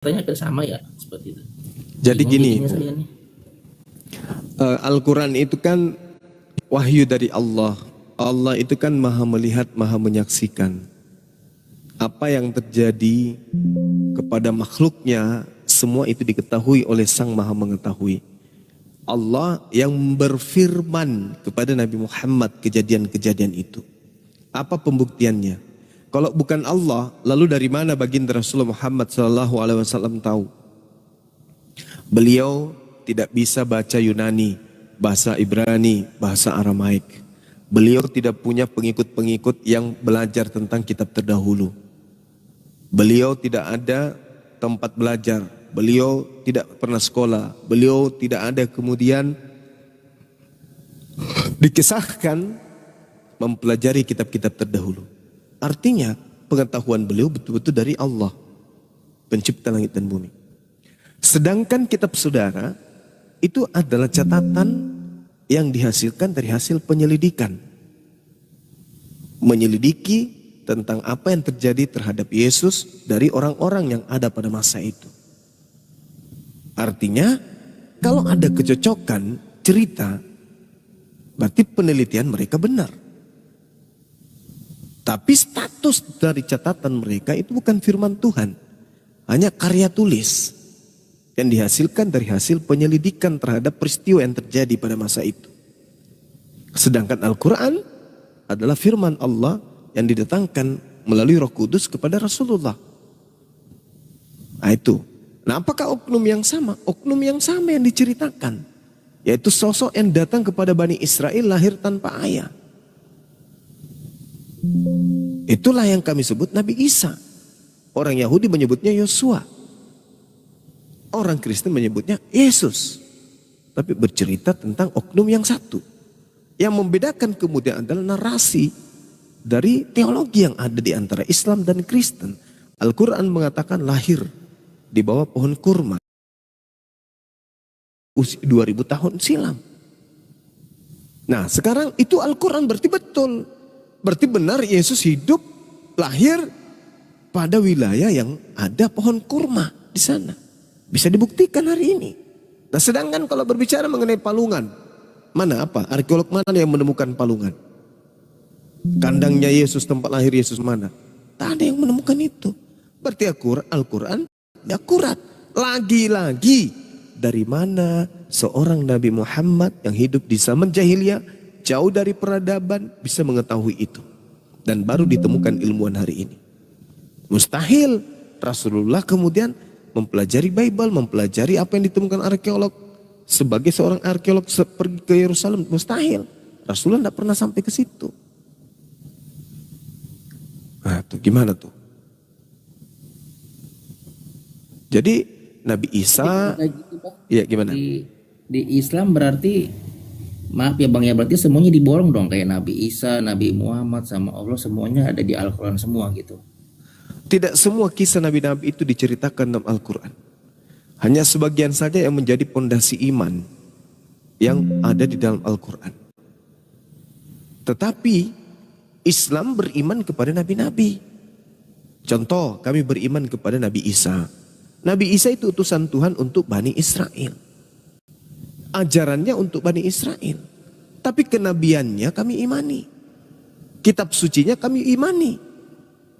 Katanya ke sama ya seperti itu. Jadi gini, Al-Quran itu kan wahyu dari Allah. Allah itu kan maha melihat, maha menyaksikan. Apa yang terjadi kepada makhluknya, semua itu diketahui oleh Sang Maha Mengetahui. Allah yang berfirman kepada Nabi Muhammad kejadian-kejadian itu. Apa pembuktiannya? Kalau bukan Allah, lalu dari mana baginda Rasulullah Muhammad SAW tahu? Beliau tidak bisa baca Yunani, bahasa Ibrani, bahasa Aramaik. Beliau tidak punya pengikut-pengikut yang belajar tentang kitab terdahulu. Beliau tidak ada tempat belajar. Beliau tidak pernah sekolah. Beliau tidak ada kemudian dikisahkan mempelajari kitab-kitab terdahulu. Artinya pengetahuan beliau betul-betul dari Allah, pencipta langit dan bumi. Sedangkan kitab saudara itu adalah catatan yang dihasilkan dari hasil penyelidikan. Menyelidiki tentang apa yang terjadi terhadap Yesus dari orang-orang yang ada pada masa itu. Artinya kalau ada kecocokan cerita, berarti penelitian mereka benar. Tapi status dari catatan mereka itu bukan firman Tuhan. Hanya karya tulis yang dihasilkan dari hasil penyelidikan terhadap peristiwa yang terjadi pada masa itu. Sedangkan Al-Quran adalah firman Allah yang didatangkan melalui Roh Kudus kepada Rasulullah. Nah itu. Nah apakah oknum yang sama? Oknum yang sama yang diceritakan. Yaitu sosok yang datang kepada Bani Israel lahir tanpa ayah. Itulah yang kami sebut Nabi Isa. Orang Yahudi menyebutnya Yosua. Orang Kristen menyebutnya Yesus. Tapi bercerita tentang oknum yang satu. Yang membedakan kemudian adalah narasi dari teologi yang ada di antara Islam dan Kristen. Al-Quran mengatakan lahir di bawah pohon kurma. Usia 2000 tahun silam. Nah sekarang itu Al-Quran berarti betul. Berarti benar Yesus hidup, lahir pada wilayah yang ada pohon kurma di sana. Bisa dibuktikan hari ini. Nah sedangkan kalau berbicara mengenai palungan, mana apa? Arkeolog mana yang menemukan palungan? Kandangnya Yesus, tempat lahir Yesus mana? Tak ada yang menemukan itu. Berarti Al-Quran akurat. Lagi-lagi dari mana seorang Nabi Muhammad yang hidup di zaman jahiliyah, jauh dari peradaban, bisa mengetahui itu. Dan baru ditemukan ilmuwan hari ini. Mustahil Rasulullah kemudian mempelajari Bible, mempelajari apa yang ditemukan arkeolog. Sebagai seorang arkeolog pergi ke Yerusalem, mustahil. Rasulullah tidak pernah sampai ke situ. Nah tuh gimana tuh? Jadi Nabi Isa, ya gimana? Di Islam berarti, maaf ya Bang ya, berarti semuanya diborong dong, kayak Nabi Isa, Nabi Muhammad sama Allah semuanya ada di Al-Quran semua gitu. Tidak semua kisah Nabi-Nabi itu diceritakan dalam Al-Quran. Hanya sebagian saja yang menjadi pondasi iman yang ada di dalam Al-Quran. Tetapi Islam beriman kepada Nabi-Nabi. Contoh, kami beriman kepada Nabi Isa. Nabi Isa itu utusan Tuhan untuk Bani Israel. Ajarannya untuk Bani Israel. Tapi kenabiannya kami imani. Kitab sucinya kami imani.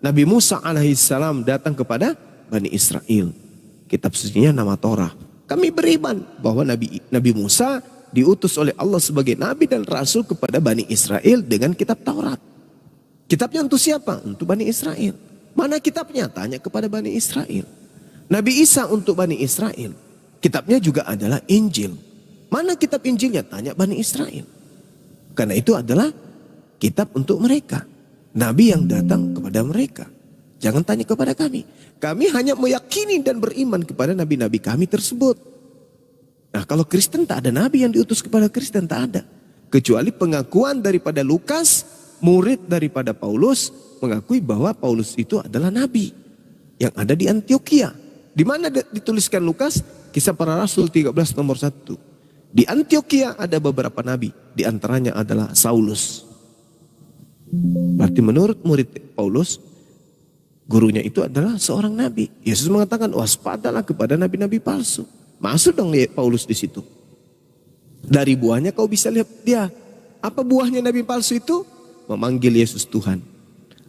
Nabi Musa alaihissalam datang kepada Bani Israel. Kitab sucinya nama Torah. Kami beriman bahwa Nabi Musa diutus oleh Allah sebagai Nabi dan Rasul kepada Bani Israel dengan kitab Taurat. Kitabnya untuk siapa? Untuk Bani Israel. Mana kitabnya? Tanya kepada Bani Israel. Nabi Isa untuk Bani Israel. Kitabnya juga adalah Injil. Mana kitab Injilnya? Tanya Bani Israel. Karena itu adalah kitab untuk mereka. Nabi yang datang kepada mereka. Jangan tanya kepada kami. Kami hanya meyakini dan beriman kepada nabi-nabi kami tersebut. Nah kalau Kristen tak ada nabi yang diutus kepada Kristen, tak ada. Kecuali pengakuan daripada Lukas, murid daripada Paulus, mengakui bahwa Paulus itu adalah nabi yang ada di Antioquia. Di mana dituliskan Lukas? Kisah Para Rasul 13 nomor 1. Di Antioquia ada beberapa nabi, di antaranya adalah Saulus. Berarti menurut murid Paulus, Gurunya itu adalah seorang nabi. Yesus mengatakan waspadalah kepada nabi-nabi palsu. Masuk dong Paulus di situ. Dari buahnya kau bisa lihat dia. Apa buahnya nabi palsu itu? Memanggil Yesus Tuhan.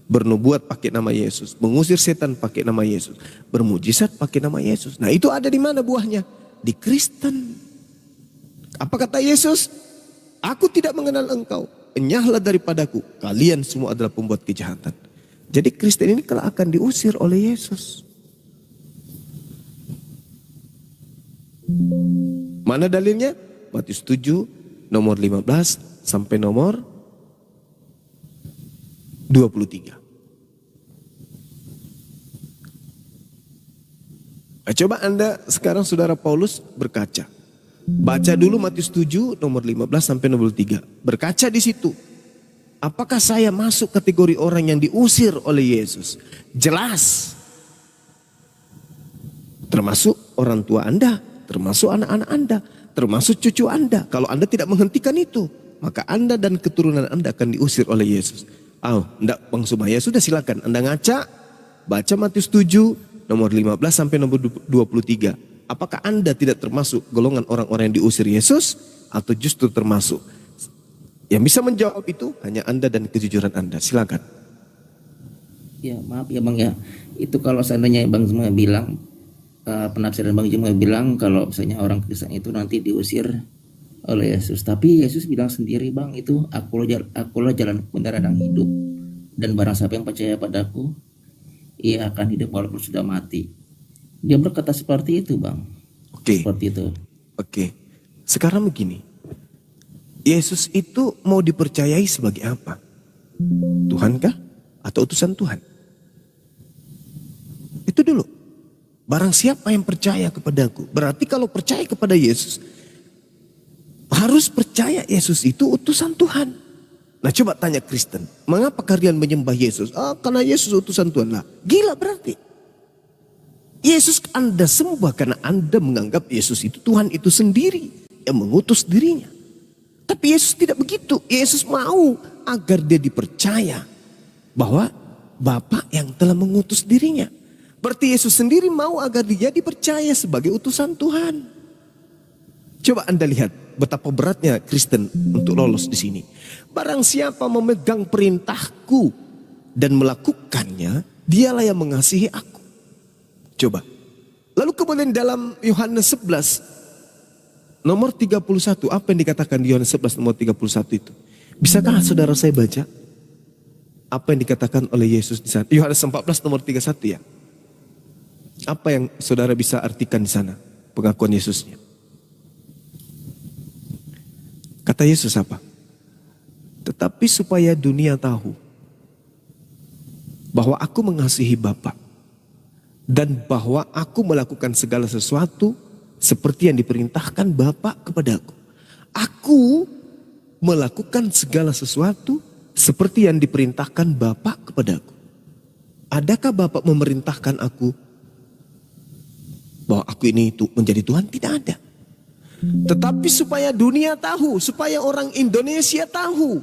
Bernubuat pakai nama Yesus. Mengusir setan pakai nama Yesus. Bermujizat pakai nama Yesus. Nah itu ada di mana buahnya? Di Kristen. Apa kata Yesus? Aku tidak mengenal engkau. Enyahlah daripadaku. Kalian semua adalah pembuat kejahatan. Jadi Kristen ini kelak akan diusir oleh Yesus. Mana dalilnya? Matius 7 nomor 15 sampai nomor 23. Nah, coba Anda sekarang saudara Paulus berkaca. Baca dulu Matius 7 nomor 15 sampai nomor 3. Berkaca di situ. Apakah saya masuk kategori orang yang diusir oleh Yesus? Jelas. Termasuk orang tua Anda, termasuk anak-anak Anda, termasuk cucu Anda. Kalau Anda tidak menghentikan itu, maka Anda dan keturunan Anda akan diusir oleh Yesus. Enggak Bang Sumaya, sudah silakan Anda ngaca, baca Matius 7 nomor 15 sampai nomor 23. Apakah Anda tidak termasuk golongan orang-orang yang diusir Yesus atau justru termasuk? Yang bisa menjawab itu hanya Anda dan kejujuran Anda. Silakan. Ya maaf ya Bang ya. Itu kalau seandainya Bang semua bilang, penafsiran Bang semua bilang kalau misalnya orang Kristen itu nanti diusir oleh Yesus. Tapi Yesus bilang sendiri Bang, itu akulah jalan kebenaran dan hidup. Dan barang siapa yang percaya padaku, ia akan hidup walaupun sudah mati. Dia berkata seperti itu Bang. Oke. Seperti itu. Oke. Sekarang begini. Yesus itu mau dipercayai sebagai apa? Tuhan kah? Atau utusan Tuhan? Itu dulu. Barang siapa yang percaya kepadaku. Berarti kalau percaya kepada Yesus, harus percaya Yesus itu utusan Tuhan. Nah coba tanya Kristen. Mengapa kalian menyembah Yesus? Karena Yesus utusan Tuhan. Lah, gila berarti. Yesus Anda sembah karena Anda menganggap Yesus itu Tuhan itu sendiri. Yang mengutus dirinya. Tapi Yesus tidak begitu. Yesus mau agar dia dipercaya bahwa Bapa yang telah mengutus dirinya. Berarti Yesus sendiri mau agar dia dipercaya sebagai utusan Tuhan. Coba Anda lihat betapa beratnya Kristen untuk lolos di sini. Barang siapa memegang perintahku dan melakukannya, dialah yang mengasihi aku. Coba. Lalu kemudian dalam Yohanes 11 nomor 31, apa yang dikatakan di Yohanes 11 nomor 31 itu? Bisakah saudara saya baca? Apa yang dikatakan oleh Yesus di sana? Yohanes 14 nomor 31 ya. Apa yang saudara bisa artikan di sana? Pengakuan Yesusnya. Kata Yesus apa? Tetapi supaya dunia tahu bahwa aku mengasihi Bapa dan bahwa aku melakukan segala sesuatu seperti yang diperintahkan Bapa kepadaku. Aku melakukan segala sesuatu seperti yang diperintahkan Bapa kepadaku. Adakah Bapa memerintahkan aku bahwa aku ini itu menjadi Tuhan? Tidak ada. Tetapi supaya dunia tahu, supaya orang Indonesia tahu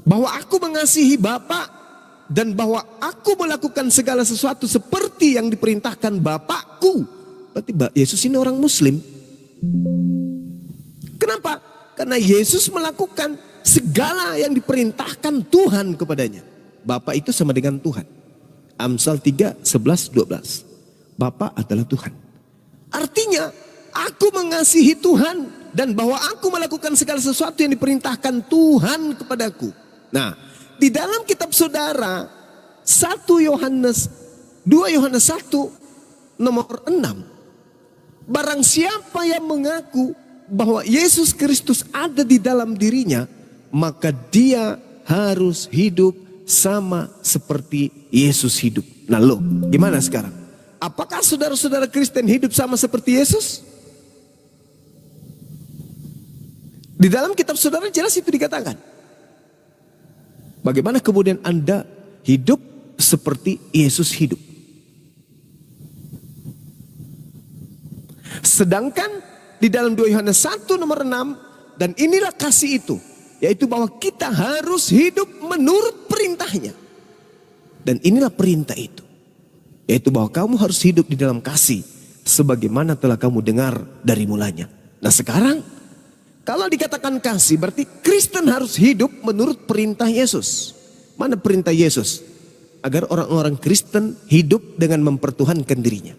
bahwa aku mengasihi Bapa dan bahwa aku melakukan segala sesuatu seperti yang diperintahkan Bapakku. Berarti Yesus ini orang Muslim. Kenapa? Karena Yesus melakukan segala yang diperintahkan Tuhan kepadanya. Bapa itu sama dengan Tuhan. Amsal 3, 11, 12. Bapa adalah Tuhan. Artinya aku mengasihi Tuhan dan bahwa aku melakukan segala sesuatu yang diperintahkan Tuhan kepadaku. Nah, di dalam kitab saudara 1 Yohanes 2 Yohanes 1 nomor 6. Barang siapa yang mengaku bahwa Yesus Kristus ada di dalam dirinya, maka dia harus hidup sama seperti Yesus hidup. Nah loh, gimana sekarang? Apakah saudara-saudara Kristen hidup sama seperti Yesus? Di dalam kitab saudara jelas itu dikatakan. Bagaimana kemudian Anda hidup seperti Yesus hidup? Sedangkan di dalam 2 Yohanes 1 nomor 6, dan inilah kasih itu, yaitu bahwa kita harus hidup menurut perintahnya. Dan inilah perintah itu. Yaitu bahwa kamu harus hidup di dalam kasih. Sebagaimana telah kamu dengar dari mulanya. Nah sekarang, kalau dikatakan kasih berarti Kristen harus hidup menurut perintah Yesus. Mana perintah Yesus? Agar orang-orang Kristen hidup dengan mempertuhankan dirinya.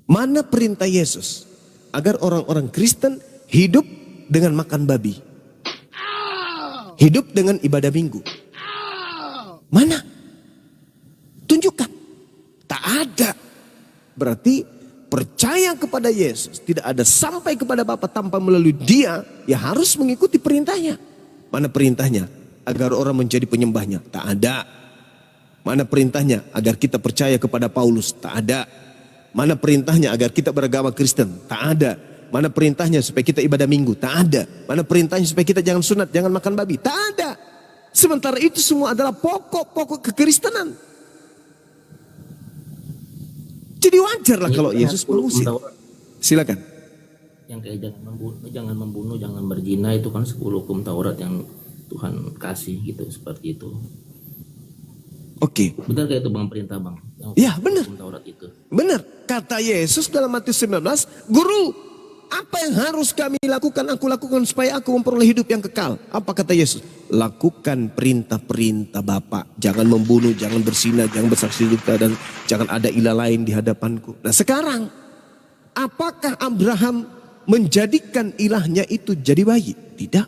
Mana perintah Yesus? Agar orang-orang Kristen hidup dengan makan babi. Hidup dengan ibadah minggu. Mana? Tunjukkan. Tak ada. Berarti percaya kepada Yesus tidak ada sampai kepada Bapa tanpa melalui Dia, ya harus mengikuti perintahnya. Mana perintahnya? Agar orang menjadi penyembahnya. Tak ada. Mana perintahnya? Agar kita percaya kepada Paulus. Tak ada. Mana perintahnya? Agar kita beragama Kristen. Tak ada. Mana perintahnya supaya kita ibadah minggu? Tak ada. Mana perintahnya supaya kita jangan sunat, jangan makan babi? Tak ada. Sementara itu semua adalah pokok-pokok kekristenan. Jadi wajarlah kalau Yesus mengusir. Silakan. Yang kayak jangan membunuh, jangan berzina, itu kan 10 hukum Taurat yang Tuhan kasih gitu, seperti itu. Oke. Benar kayak itu Bang, perintah Bang? Ya benar. Hukum Taurat itu. Benar. Kata Yesus dalam Matius 19, Guru, apa yang harus kami lakukan, aku lakukan supaya aku memperoleh hidup yang kekal. Apa kata Yesus? Lakukan perintah-perintah Bapa. Jangan membunuh, jangan berzina, jangan bersaksi dusta, dan jangan ada ilah lain di hadapanku. Nah sekarang, apakah Abraham menjadikan ilahnya itu jadi bayi? Tidak.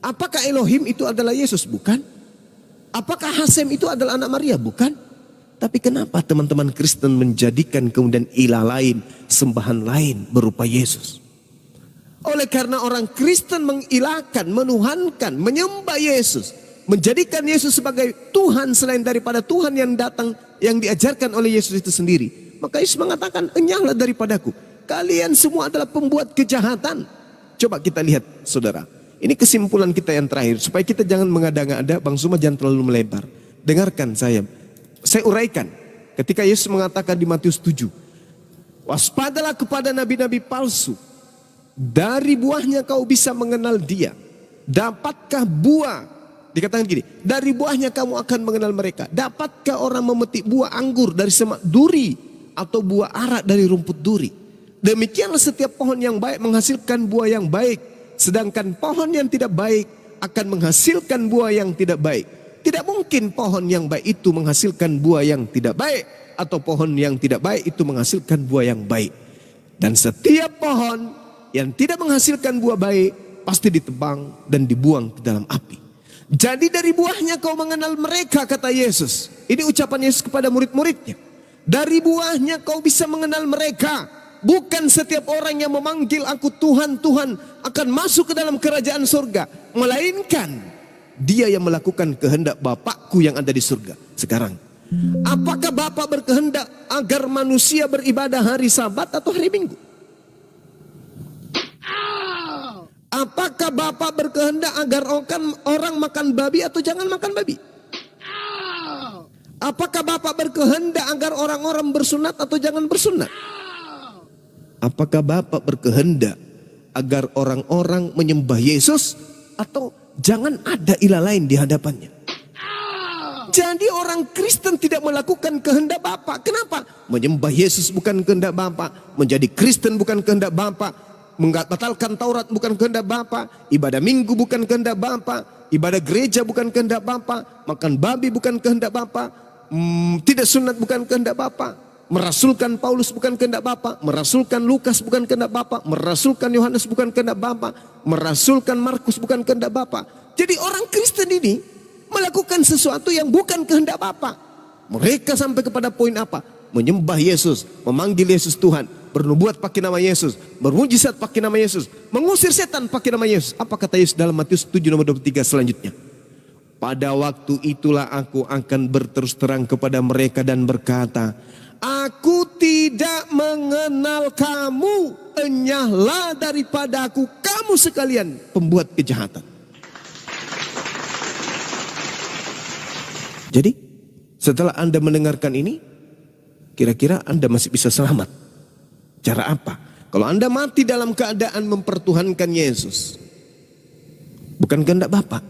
Apakah Elohim itu adalah Yesus? Bukan. Apakah Hasem itu adalah anak Maria? Bukan. Tapi kenapa teman-teman Kristen menjadikan kemudian ilah lain, sembahan lain berupa Yesus? Oleh karena orang Kristen mengilahkan, menuhankan, menyembah Yesus, menjadikan Yesus sebagai Tuhan selain daripada Tuhan yang datang, yang diajarkan oleh Yesus itu sendiri. Maka Yesus mengatakan, enyahlah daripadaku. Kalian semua adalah pembuat kejahatan. Coba kita lihat saudara. Ini kesimpulan kita yang terakhir. Supaya kita jangan mengada-ngada, Bang Suma jangan terlalu melebar. Dengarkan saya uraikan. Ketika Yesus mengatakan di Matius 7. Waspadalah kepada nabi-nabi palsu. Dari buahnya kau bisa mengenal dia. Dapatkah buah? Dikatakan gini. Dari buahnya kamu akan mengenal mereka. Dapatkah orang memetik buah anggur dari semak duri? Atau buah ara dari rumput duri? Demikianlah setiap pohon yang baik menghasilkan buah yang baik. Sedangkan pohon yang tidak baik akan menghasilkan buah yang tidak baik. Tidak mungkin pohon yang baik itu menghasilkan buah yang tidak baik. Atau pohon yang tidak baik itu menghasilkan buah yang baik. Dan setiap pohon yang tidak menghasilkan buah baik pasti ditebang dan dibuang ke dalam api. Jadi dari buahnya kau mengenal mereka, kata Yesus. Ini ucapan Yesus kepada murid-muridnya. Dari buahnya kau bisa mengenal mereka. Bukan setiap orang yang memanggil aku Tuhan, Tuhan akan masuk ke dalam kerajaan surga. Melainkan dia yang melakukan kehendak Bapakku yang ada di surga. Sekarang, apakah Bapak berkehendak agar manusia beribadah hari Sabat atau hari Minggu? Apakah Bapak berkehendak agar orang makan babi atau jangan makan babi? Apakah Bapak berkehendak agar orang-orang bersunat atau jangan bersunat? Apakah Bapak berkehendak agar orang-orang menyembah Yesus atau jangan ada ilah lain di hadapannya? Jadi orang Kristen tidak melakukan kehendak Bapa. Kenapa? Menyembah Yesus bukan kehendak Bapa. Menjadi Kristen bukan kehendak Bapa. Membatalkan Taurat bukan kehendak Bapa. Ibadah minggu bukan kehendak Bapa. Ibadah gereja bukan kehendak Bapa. Makan babi bukan kehendak Bapa. Tidak sunat bukan kehendak Bapa. Merasulkan Paulus bukan kehendak Bapa, merasulkan Lukas bukan kehendak Bapa, merasulkan Yohanes bukan kehendak Bapa, merasulkan Markus bukan kehendak Bapa. Jadi orang Kristen ini melakukan sesuatu yang bukan kehendak Bapa. Mereka sampai kepada poin apa? Menyembah Yesus, memanggil Yesus Tuhan, bernubuat pakai nama Yesus, bermujizat pakai nama Yesus, mengusir setan pakai nama Yesus. Apa kata Yesus dalam Matius 7 nomor 23 selanjutnya? Pada waktu itulah aku akan berterus terang kepada mereka dan berkata, aku tidak mengenal kamu, enyahlah daripada aku, kamu sekalian pembuat kejahatan. Jadi setelah Anda mendengarkan ini, kira-kira Anda masih bisa selamat. Cara apa? Kalau Anda mati dalam keadaan mempertuhankan Yesus, bukan kehendak Bapa,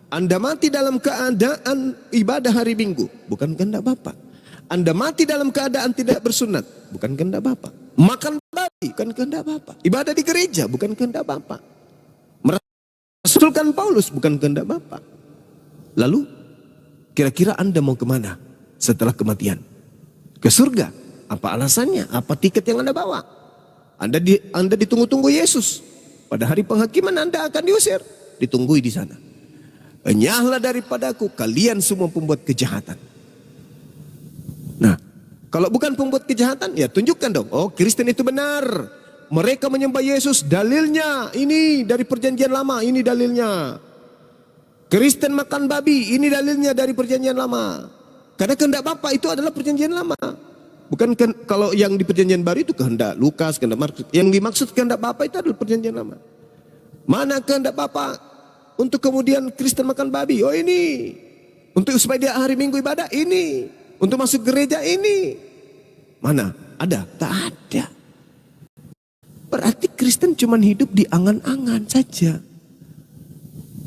Anda mati dalam keadaan ibadah hari Minggu, bukan kehendak Bapa. Anda mati dalam keadaan tidak bersunat, bukan kehendak Bapa. Makan babi, bukan kehendak Bapa. Ibadah di gereja, bukan kehendak Bapa. Merasulkan Paulus, bukan kehendak Bapa. Lalu, kira-kira Anda mau kemana setelah kematian? Ke surga. Apa alasannya? Apa tiket yang Anda bawa? Anda ditunggu-tunggu Yesus. Pada hari penghakiman Anda akan diusir. Ditunggui di sana. Enyahlah daripadaku kalian semua pembuat kejahatan. Nah, kalau bukan pembuat kejahatan, ya tunjukkan dong. Oh, Kristen itu benar. Mereka menyembah Yesus, dalilnya ini dari perjanjian lama, ini dalilnya. Kristen makan babi, ini dalilnya dari perjanjian lama. Karena kehendak Bapa itu adalah perjanjian lama. Bukan kalau yang di perjanjian baru itu kehendak Lukas, kehendak Markus. Yang dimaksud kehendak Bapa itu adalah perjanjian lama. Mana kehendak Bapa untuk kemudian Kristen makan babi? Oh ini. Untuk supaya dia hari Minggu ibadah ini. Untuk masuk gereja ini. Mana? Ada? Tak ada. Berarti Kristen cuma hidup di angan-angan saja.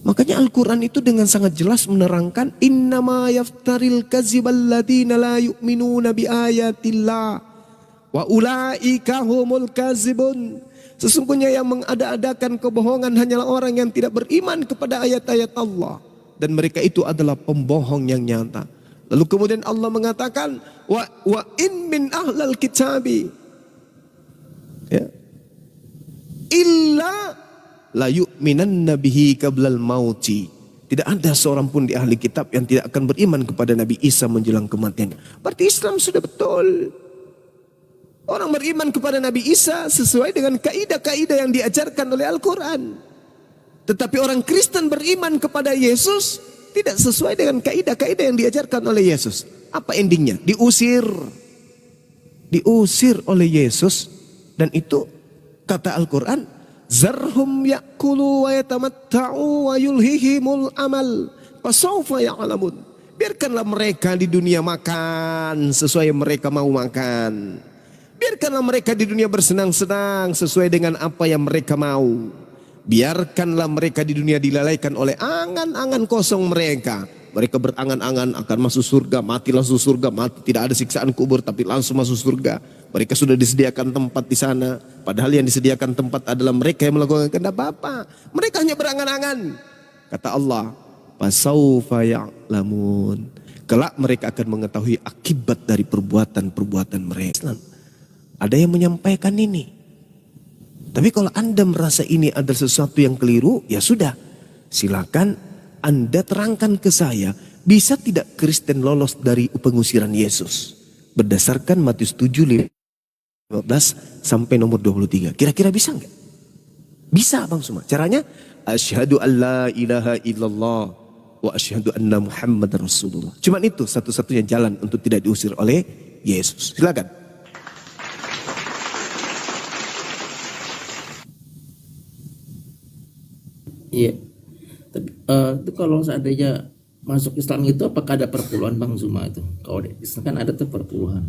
Makanya Al-Quran itu dengan sangat jelas menerangkan innama yaftaril kazibal ladina la yu'minuna bi ayatillah wa ulaika humul kazibun. Sesungguhnya yang mengada-adakan kebohongan hanyalah orang yang tidak beriman kepada ayat-ayat Allah, dan mereka itu adalah pembohong yang nyata. Lalu kemudian Allah mengatakan wa in min ahlal kitabi ya illa la yu'minanna bihi qablal mauti. Tidak ada seorang pun di ahli kitab yang tidak akan beriman kepada Nabi Isa menjelang kematiannya. Berarti Islam sudah betul. Orang beriman kepada Nabi Isa sesuai dengan kaidah-kaidah yang diajarkan oleh Al-Quran. Tetapi orang Kristen beriman kepada Yesus tidak sesuai dengan kaidah-kaidah yang diajarkan oleh Yesus. Apa endingnya? Diusir. Diusir oleh Yesus. Dan itu kata Al-Quran, zarhum ya'kulu wa yatamatta'u wa yulhihimul amal fasawfa ya'lamun. Biarkanlah mereka di dunia makan sesuai yang mereka mau makan. Biarkanlah mereka di dunia bersenang-senang sesuai dengan apa yang mereka mau. Biarkanlah mereka di dunia dilalaikan oleh angan-angan kosong mereka. Mereka berangan-angan akan masuk surga, mati langsung surga, mati tidak ada siksaan kubur tapi langsung masuk surga. Mereka sudah disediakan tempat di sana. Padahal yang disediakan tempat adalah mereka yang melakukan kehendak Bapa. Mereka hanya berangan-angan. Kata Allah, fasaufa ya'lamun. Kelak mereka akan mengetahui akibat dari perbuatan-perbuatan mereka. Ada yang menyampaikan ini. Tapi kalau Anda merasa ini adalah sesuatu yang keliru, ya sudah. Silakan Anda terangkan ke saya, bisa tidak Kristen lolos dari pengusiran Yesus? Berdasarkan Matius 7:15 sampai nomor 23. Kira-kira bisa enggak? Bisa Bang Suma. Caranya, asyhadu an la ilaha illallah wa asyhadu anna Muhammadar Rasulullah. Cuman itu satu-satunya jalan untuk tidak diusir oleh Yesus. Silakan. Iya. Tapi itu kalau seandainya masuk Islam itu apakah ada perpuluhan Bang Zuma itu? Kalau di Islam kan ada tuh perpuluhan.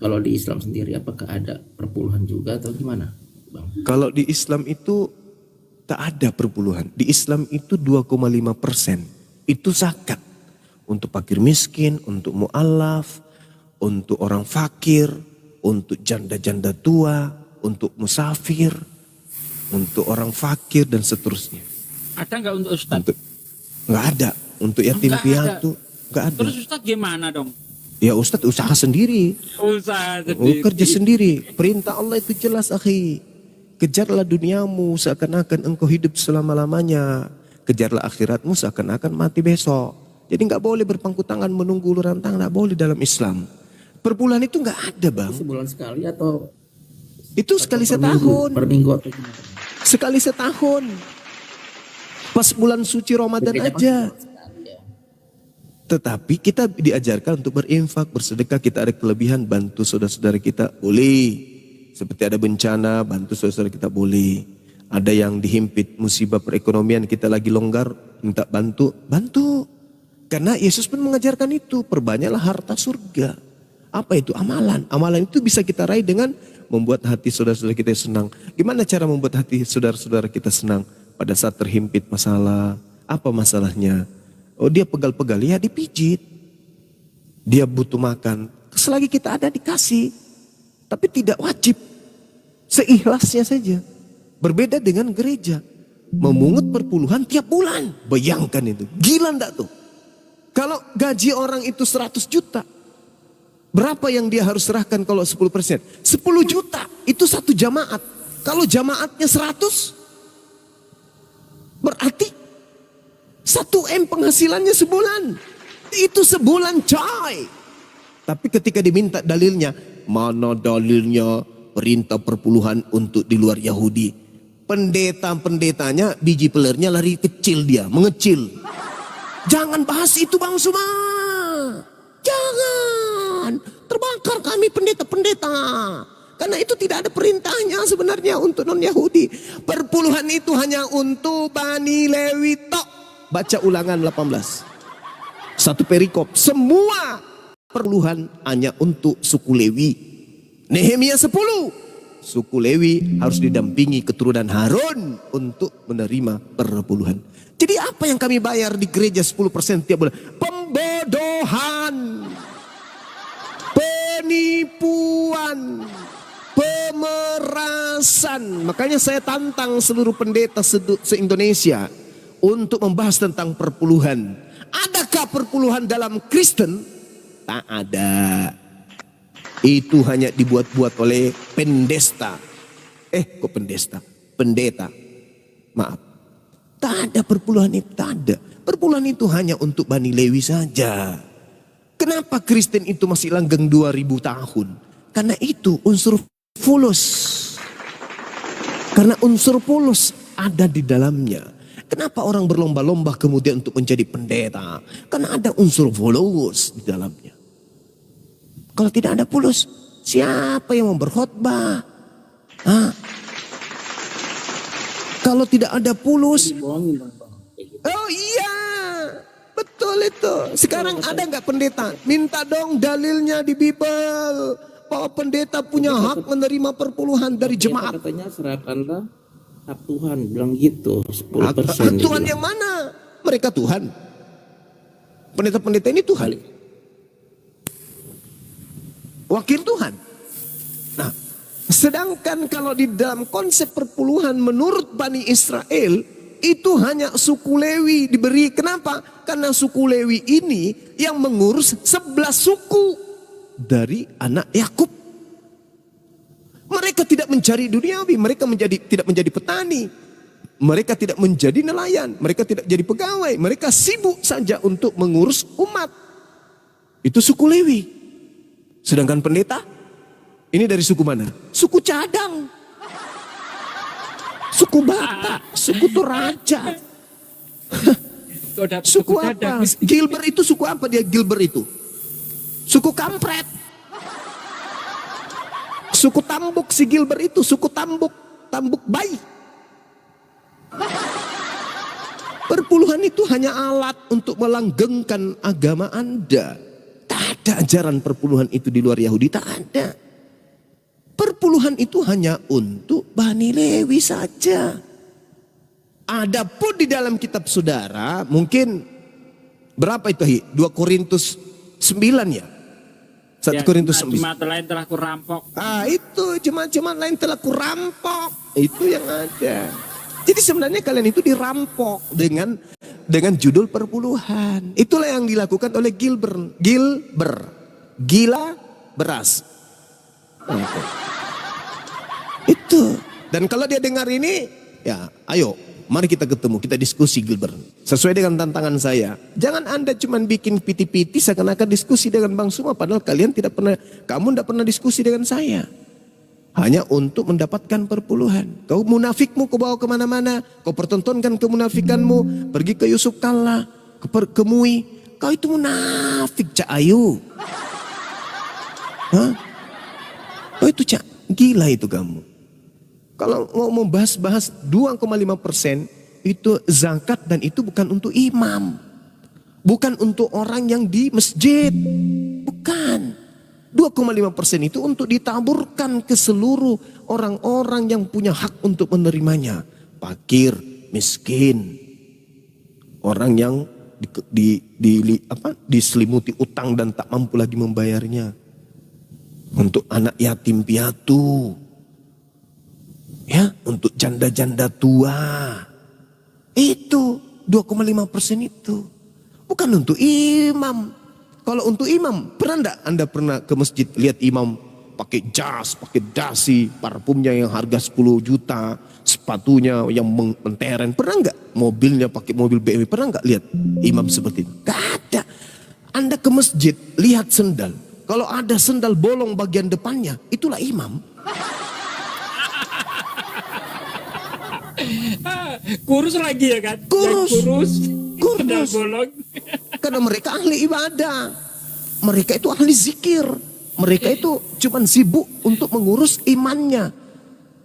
Kalau di Islam sendiri apakah ada perpuluhan juga atau gimana, Bang? Kalau di Islam itu tak ada perpuluhan. Di Islam itu 2,5%. Itu zakat. Untuk fakir miskin, untuk mu'alaf, untuk orang fakir, untuk janda-janda tua, untuk musafir, untuk orang fakir dan seterusnya. Ada nggak untuk Ustadz? Nggak ada. Untuk yatim Nggak piatu nggak ada. Terus Ustadz gimana dong? Ya Ustadz usaha sendiri. Usaha Oh, sendiri. kerja sendiri. Perintah Allah itu jelas akhi. Kejarlah duniamu seakan-akan engkau hidup selama-lamanya. Kejarlah akhiratmu seakan-akan mati besok. Jadi nggak boleh berpangku tangan menunggu uluran tangan. Nggak boleh dalam Islam. Perbulan itu nggak ada Bang. Sebulan sekali atau Itu sekali per minggu? setahun. Per minggu atau gimana? Sekali setahun. Pas bulan suci Ramadan aja. Tetapi kita diajarkan untuk berinfak, bersedekah. Kita ada kelebihan, bantu saudara-saudara kita boleh. Seperti ada bencana, bantu saudara-saudara kita boleh. Ada yang dihimpit musibah perekonomian, kita lagi longgar, minta bantu, bantu. Karena Yesus pun mengajarkan itu, perbanyaklah harta surga. Apa itu? Amalan. Amalan itu bisa kita raih dengan membuat hati saudara-saudara kita senang. Gimana cara membuat hati saudara-saudara kita senang? Pada saat terhimpit masalah, apa masalahnya? Oh dia pegal-pegal, ya dipijit. Dia butuh makan, selagi kita ada dikasih. Tapi tidak wajib, seikhlasnya saja. Berbeda dengan gereja, memungut perpuluhan tiap bulan. Bayangkan itu, gila enggak tuh? Kalau gaji orang itu 100 juta, berapa yang dia harus serahkan kalau 10%? 10 juta, itu satu jamaat. Kalau jamaatnya 100, berarti 1 M penghasilannya sebulan. Itu sebulan coy. Tapi ketika diminta dalilnya, mana dalilnya perintah perpuluhan untuk di luar Yahudi? Pendetanya biji pelernya lari kecil dia, mengecil. Jangan bahas itu Bang Suma. Jangan. Terbakar kami pendeta-pendeta. Karena itu tidak ada perintahnya sebenarnya untuk non-Yahudi. Perpuluhan itu hanya untuk Bani Lewi tok. Baca Ulangan 18. Satu perikop. Semua perpuluhan hanya untuk suku Lewi. Nehemia 10. Suku Lewi harus didampingi keturunan Harun untuk menerima perpuluhan. Jadi apa yang kami bayar di gereja 10% tiap bulan? Pembodohan. Penipuan. Pemerasan. Makanya saya tantang seluruh pendeta se-Indonesia untuk membahas tentang perpuluhan. Adakah perpuluhan dalam Kristen? Tak ada. Itu hanya dibuat-buat oleh pendeta. Kok pendeta? Pendeta. Maaf. Tak ada perpuluhan itu, tak ada. Perpuluhan itu hanya untuk Bani Lewi saja. Kenapa Kristen itu masih langgeng 2000 tahun? Karena itu unsur fulus. Karena unsur fulus ada di dalamnya. Kenapa orang berlomba-lomba kemudian untuk menjadi pendeta? Karena ada unsur fulus di dalamnya. Kalau tidak ada fulus, siapa yang mau berkhotbah? Kalau tidak ada fulus, oh iya, betul itu. Sekarang ada nggak pendeta? Minta dong dalilnya di Bible bahwa pendeta punya hak menerima perpuluhan dari jemaat. Katanya serahkanlah hak Tuhan, bilang gitu. 10%. Hak Tuhan yang mana? Mereka Tuhan. Pendeta-pendeta ini Tuhan. Wakil Tuhan. Nah, sedangkan kalau di dalam konsep perpuluhan menurut Bani Israel, itu hanya suku Lewi diberi. Kenapa? Karena suku Lewi ini yang mengurus 11 suku dari anak Yakub. Mereka tidak mencari duniawi, mereka tidak menjadi petani. Mereka tidak menjadi nelayan, mereka tidak jadi pegawai. Mereka sibuk saja untuk mengurus umat. Itu suku Lewi. Sedangkan pendeta, ini dari suku mana? Suku Cadang. Suku Batak, suku Toraja. Suku apa? Gilbert itu suku apa dia Gilbert itu? Suku kampret. Suku Tambuk si Gilbert itu, suku Tambuk bayi. Perpuluhan itu hanya alat untuk melanggengkan agama Anda. Tak ada ajaran perpuluhan itu di luar Yahudi, tak ada. Perpuluhan itu hanya untuk Bani Lewi saja. Adapun di dalam kitab saudara, mungkin berapa itu? 2 Korintus 9 ya? 1 Korintus 9. Jemaat lain telah kurampok. Itu jemaat-jemaat lain telah kurampok. Itu yang ada. Jadi sebenarnya kalian itu dirampok dengan judul perpuluhan. Itulah yang dilakukan oleh Gilbert. Gila beras. Itu. Dan kalau dia dengar ini, ya ayo mari kita ketemu, kita diskusi Gilbert. Sesuai dengan tantangan saya. Jangan Anda cuma bikin piti-piti seakan-akan diskusi dengan Bang Suma. Padahal kamu tidak pernah diskusi dengan saya. Hanya untuk mendapatkan perpuluhan. Kau munafikmu kau bawa kemana-mana. Kau pertontonkan kemunafikanmu. Pergi ke Yusuf Kalla. Ke Mui. Kau itu munafik Cak Ayu. Oh itu Cak. Gila itu kamu. Kalau mau membahas 2,5% itu zakat dan itu bukan untuk imam. Bukan untuk orang yang di masjid. Bukan. 2,5% itu untuk ditaburkan ke seluruh orang-orang yang punya hak untuk menerimanya. Fakir, miskin, orang yang diselimuti utang dan tak mampu lagi membayarnya. Untuk anak yatim piatu, ya, untuk janda-janda tua, itu 2,5% itu bukan untuk imam. Kalau untuk imam, Anda pernah ke masjid lihat imam pakai jas, pakai dasi, parfumnya yang harga 10 juta, sepatunya yang menteren, pernah nggak? Mobilnya pakai mobil BMW, pernah nggak lihat imam seperti itu? Gak ada. Anda ke masjid lihat sendal, kalau ada sendal bolong bagian depannya, itulah imam. Kurus lagi ya kan? Kurus. Kurus. Sendal bolong. Karena mereka ahli ibadah, mereka itu ahli zikir, mereka itu cuma sibuk untuk mengurus imannya,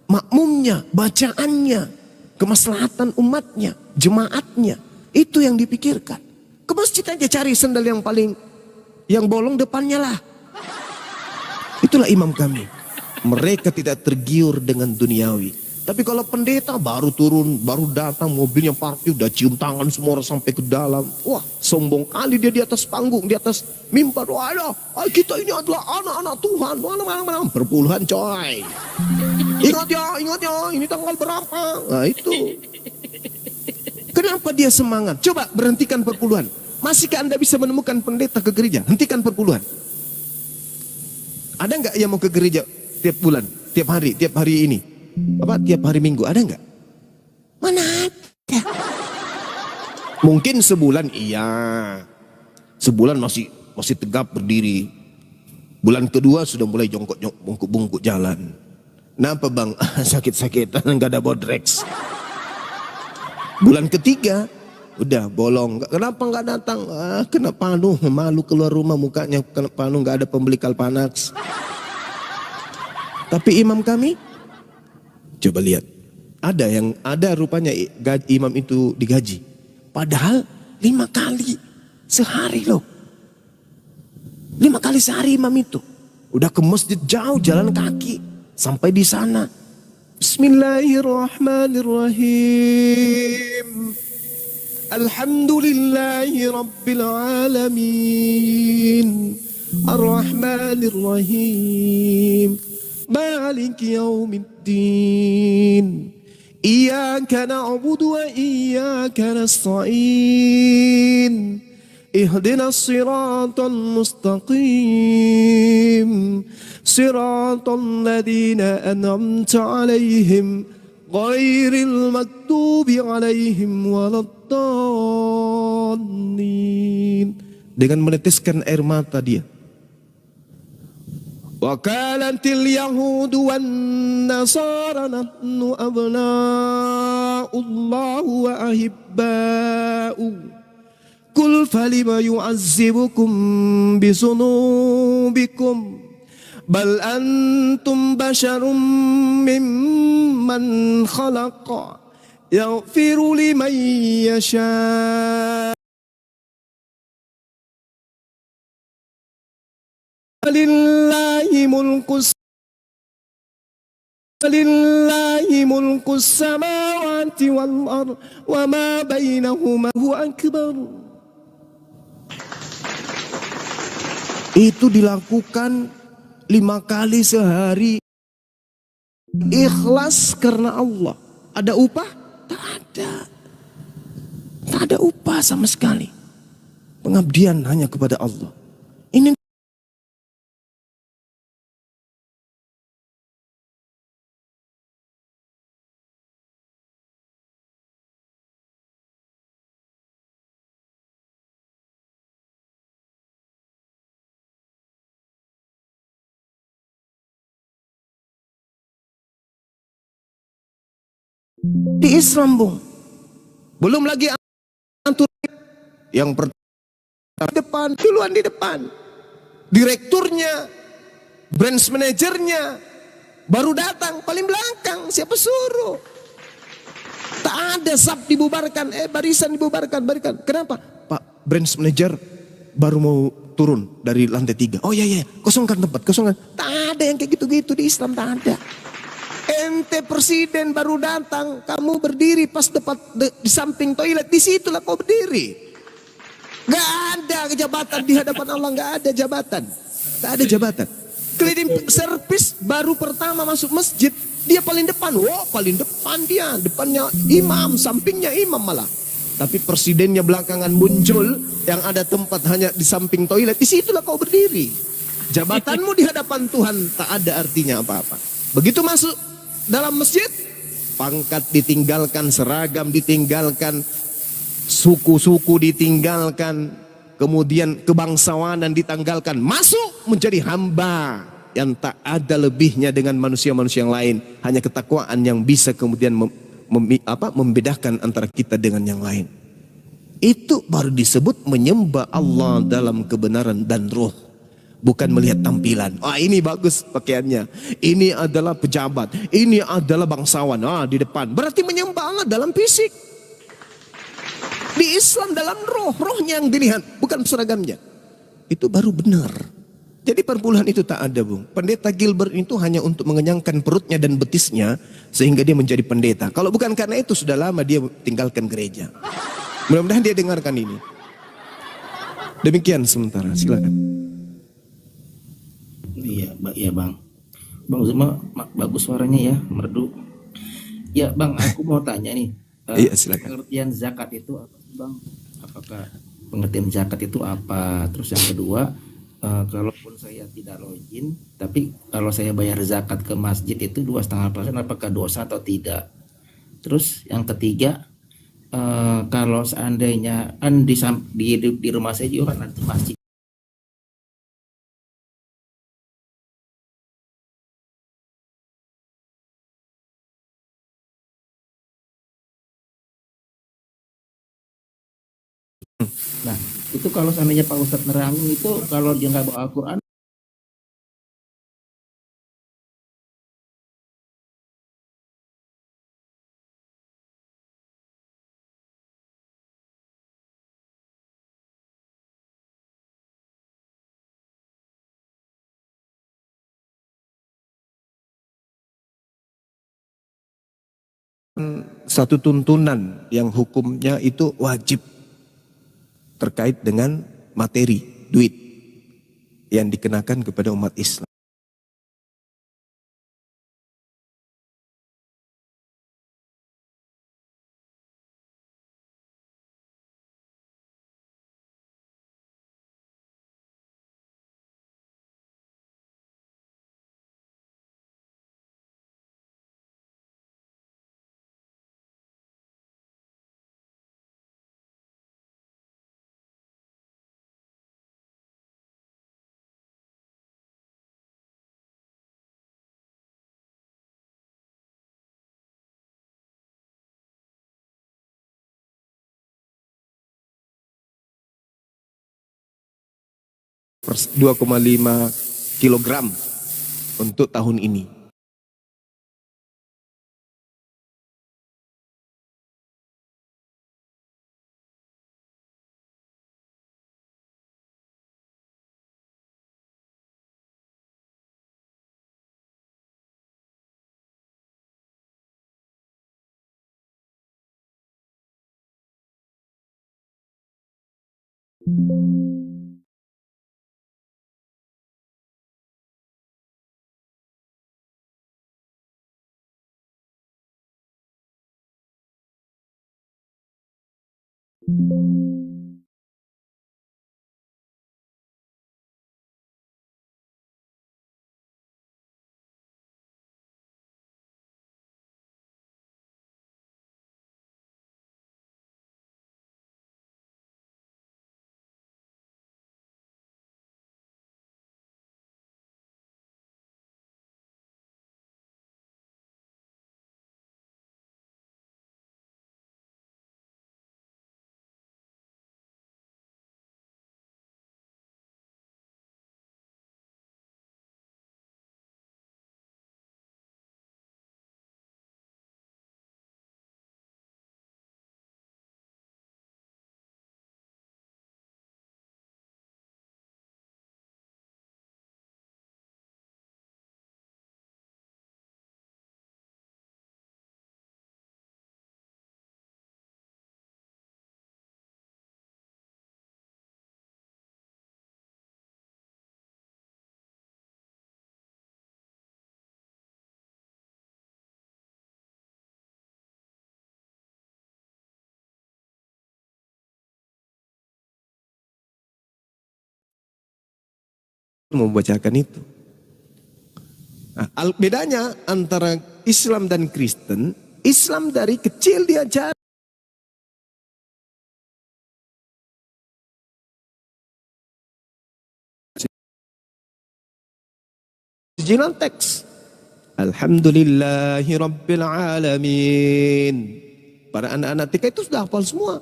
makmumnya, bacaannya, kemaslahatan umatnya, jemaatnya. Itu yang dipikirkan. Ke masjid aja cari sendal yang bolong depannya lah. Itulah imam kami. Mereka tidak tergiur dengan duniawi. Tapi kalau pendeta baru turun, baru datang, mobilnya parkir, udah cium tangan semua orang sampai ke dalam. Wah, sombong kali dia di atas panggung, di atas mimbar. Wah, kita ini adalah anak-anak Tuhan. Mana. Perpuluhan coy. Ingat ya, ini tanggal berapa? Nah itu. Kenapa dia semangat? Coba berhentikan perpuluhan. Masihkah Anda bisa menemukan pendeta ke gereja? Hentikan perpuluhan. Ada nggak yang mau ke gereja tiap bulan, tiap hari ini? Tiap hari Minggu, ada nggak? Mana ada? Mungkin sebulan iya. Sebulan masih tegap berdiri. Bulan kedua sudah mulai bungkuk jalan. Kenapa bang? Sakit-sakitan, nggak ada bodrex. Bulan ketiga udah bolong. Kenapa nggak datang? Kenapa malu keluar rumah mukanya? Kenapa nggak ada pembeli Kalpanax? Tapi imam kami, coba lihat, ada rupanya imam itu digaji. Padahal 5 kali sehari loh. 5 kali sehari imam itu. Udah ke masjid jauh jalan kaki sampai di sana. Bismillahirrahmanirrahim. Alhamdulillahi rabbil alamin. Ar-Rahmanir-Rahim. Maliki yaumiddin. Iyyaka na'budu wa iyyaka nasta'in. Ihdinas siratal mustaqim. Siratal ladzina an'amta 'alaihim ghairil maghdubi 'alaihim waladdallin. Dengan meneteskan air mata dia. Wa qalatil yahudu wan nasara nahnu abna'ullahu wa ahibba'u. Qul falima yu'azzibukum bisunubikum bal antum basyarum mimman khalaqa yaghfiru liman yasha. Lillahi mulkus samawati wal ard wa ma bainahuma huwa akbar. Itu dilakukan 5 kali sehari. Ikhlas karena Allah. Ada upah? Tak ada. Tak ada upah sama sekali. Pengabdian hanya kepada Allah. Ini di Islam, Bung. Belum lagi antur yang pertama duluan di depan. Direkturnya, branch manajernya baru datang paling belakang. Siapa suruh? Tak ada sab dibubarkan, barisan dibubarkan. Kenapa? Pak, branch manager baru mau turun dari lantai 3. Oh iya, kosongkan tempat, kosongkan. Tak ada yang kayak gitu-gitu di Islam, tak ada. Ente presiden baru datang, kamu berdiri pas di samping toilet, disitulah kau berdiri. Gak ada jabatan di hadapan Allah, gak ada jabatan. Gak ada jabatan. Cleaning service baru pertama masuk masjid, dia paling depan. Wow, paling depan dia, depannya imam, sampingnya imam malah. Tapi presidennya belakangan muncul, yang ada tempat hanya di samping toilet. Disitulah kau berdiri. Jabatanmu di hadapan Tuhan tak ada artinya apa-apa. Begitu masuk dalam masjid, pangkat ditinggalkan, seragam ditinggalkan, suku-suku ditinggalkan, kemudian kebangsawanan ditanggalkan, masuk menjadi hamba yang tak ada lebihnya dengan manusia-manusia yang lain. Hanya ketakwaan yang bisa kemudian membedakan antara kita dengan yang lain. Itu baru disebut menyembah Allah dalam kebenaran dan roh. Bukan melihat tampilan. Ini bagus pakaiannya. Ini adalah pejabat. Ini adalah bangsawan. Di depan. Berarti menyembah Allah dalam fisik. Di Islam dalam roh. Rohnya yang dilihat. Bukan seragamnya. Itu baru benar. Jadi perpuluhan itu tak ada, Bung. Pendeta Gilbert itu hanya untuk mengenyangkan perutnya dan betisnya. Sehingga dia menjadi pendeta. Kalau bukan karena itu sudah lama dia tinggalkan gereja. Mudah-mudahan dia dengarkan ini. Demikian sementara. Silakan. Iya bang. Bang Zuma bagus suaranya ya, merdu. Ya bang, aku mau tanya nih. Iya silakan. Pengertian zakat itu apa sih bang? Apakah pengertian zakat itu apa? Terus yang kedua, kalaupun saya tidak login, tapi kalau saya bayar zakat ke masjid itu 2,5%, apakah dosa atau tidak? Terus yang ketiga, kalau seandainya kan di rumah saya juga kan ada masjid. Nah, itu kalau seandainya Pak Ustadz nerangin itu kalau dia nggak bawa Al-Quran, Satu tuntunan yang hukumnya itu wajib terkait dengan materi, duit yang dikenakan kepada umat Islam. Per 2,5 kilogram untuk tahun ini. membacakan itu. Nah, bedanya antara Islam dan Kristen, Islam dari kecil diajar original teks. Alhamdulillahi Rabbil Alamin. Para anak-anak TK itu sudah hafal semua.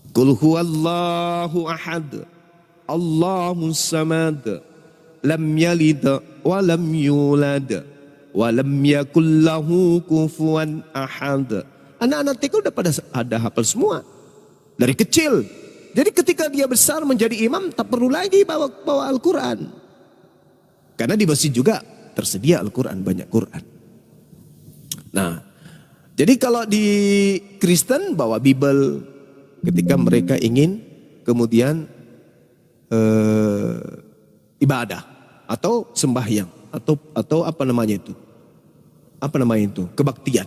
Qul huwallahu ahad, Allahus samad, lam yalid wa lam yulad wa lam yakul lahu kufuwan ahad. Anak-anak TK udah pada ada hafal semua dari kecil. Jadi ketika dia besar menjadi imam, tak perlu lagi bawa Al-Quran. Karena di masjid juga tersedia Al-Quran, banyak Quran. Nah, jadi kalau di Kristen bawa Bible ketika mereka ingin kemudian ibadah atau sembahyang atau apa namanya itu? Apa namanya itu? Kebaktian.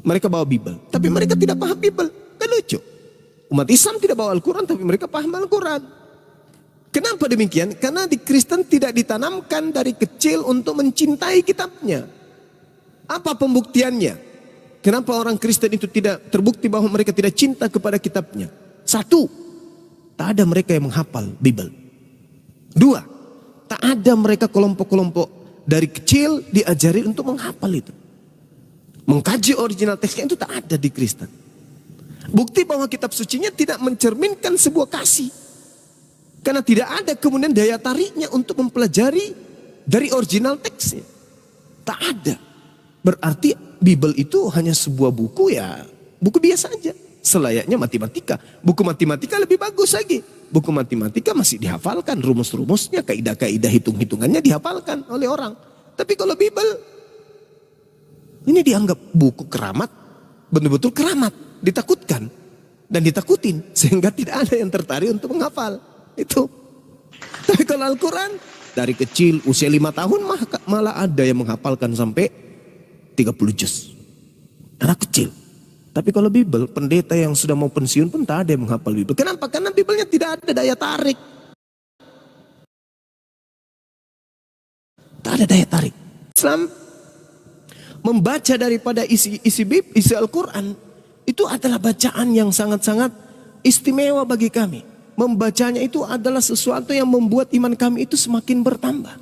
Mereka bawa Bible, tapi mereka tidak paham Bible. Kan lucu. Umat Islam tidak bawa Al-Quran, tapi mereka paham Al-Quran. Kenapa demikian? Karena di Kristen tidak ditanamkan dari kecil untuk mencintai kitabnya. Apa pembuktiannya? Kenapa orang Kristen itu tidak terbukti bahwa mereka tidak cinta kepada kitabnya? Satu, tak ada mereka yang menghafal Bible. Dua, tak ada mereka kelompok-kelompok dari kecil diajari untuk menghafal itu. Mengkaji original teksnya itu tak ada di Kristen. Bukti bahwa kitab sucinya tidak mencerminkan sebuah kasih. Karena tidak ada kemudian daya tariknya untuk mempelajari dari original teksnya. Tak ada. Berarti Bible itu hanya sebuah buku, ya buku biasa aja. Selayaknya matematika. Buku matematika lebih bagus lagi. Buku matematika masih dihafalkan. Rumus-rumusnya, kaidah-kaidah hitung-hitungannya dihafalkan oleh orang. Tapi kalau Bible, ini dianggap buku keramat. Betul-betul keramat. Ditakutkan. Dan ditakutin. Sehingga tidak ada yang tertarik untuk menghafal. Itu. Tapi kalau Al-Quran dari kecil usia 5 tahun malah ada yang menghafalkan sampai 30 juz. Anak kecil. Tapi kalau Bible, pendeta yang sudah mau pensiun pun tak ada yang menghafal Bible. Kenapa? Karena Bible-nya tidak ada daya tarik. Tak ada daya tarik. Islam membaca daripada isi Al-Quran itu adalah bacaan yang sangat-sangat istimewa bagi kami. Membacanya itu adalah sesuatu yang membuat iman kami itu semakin bertambah.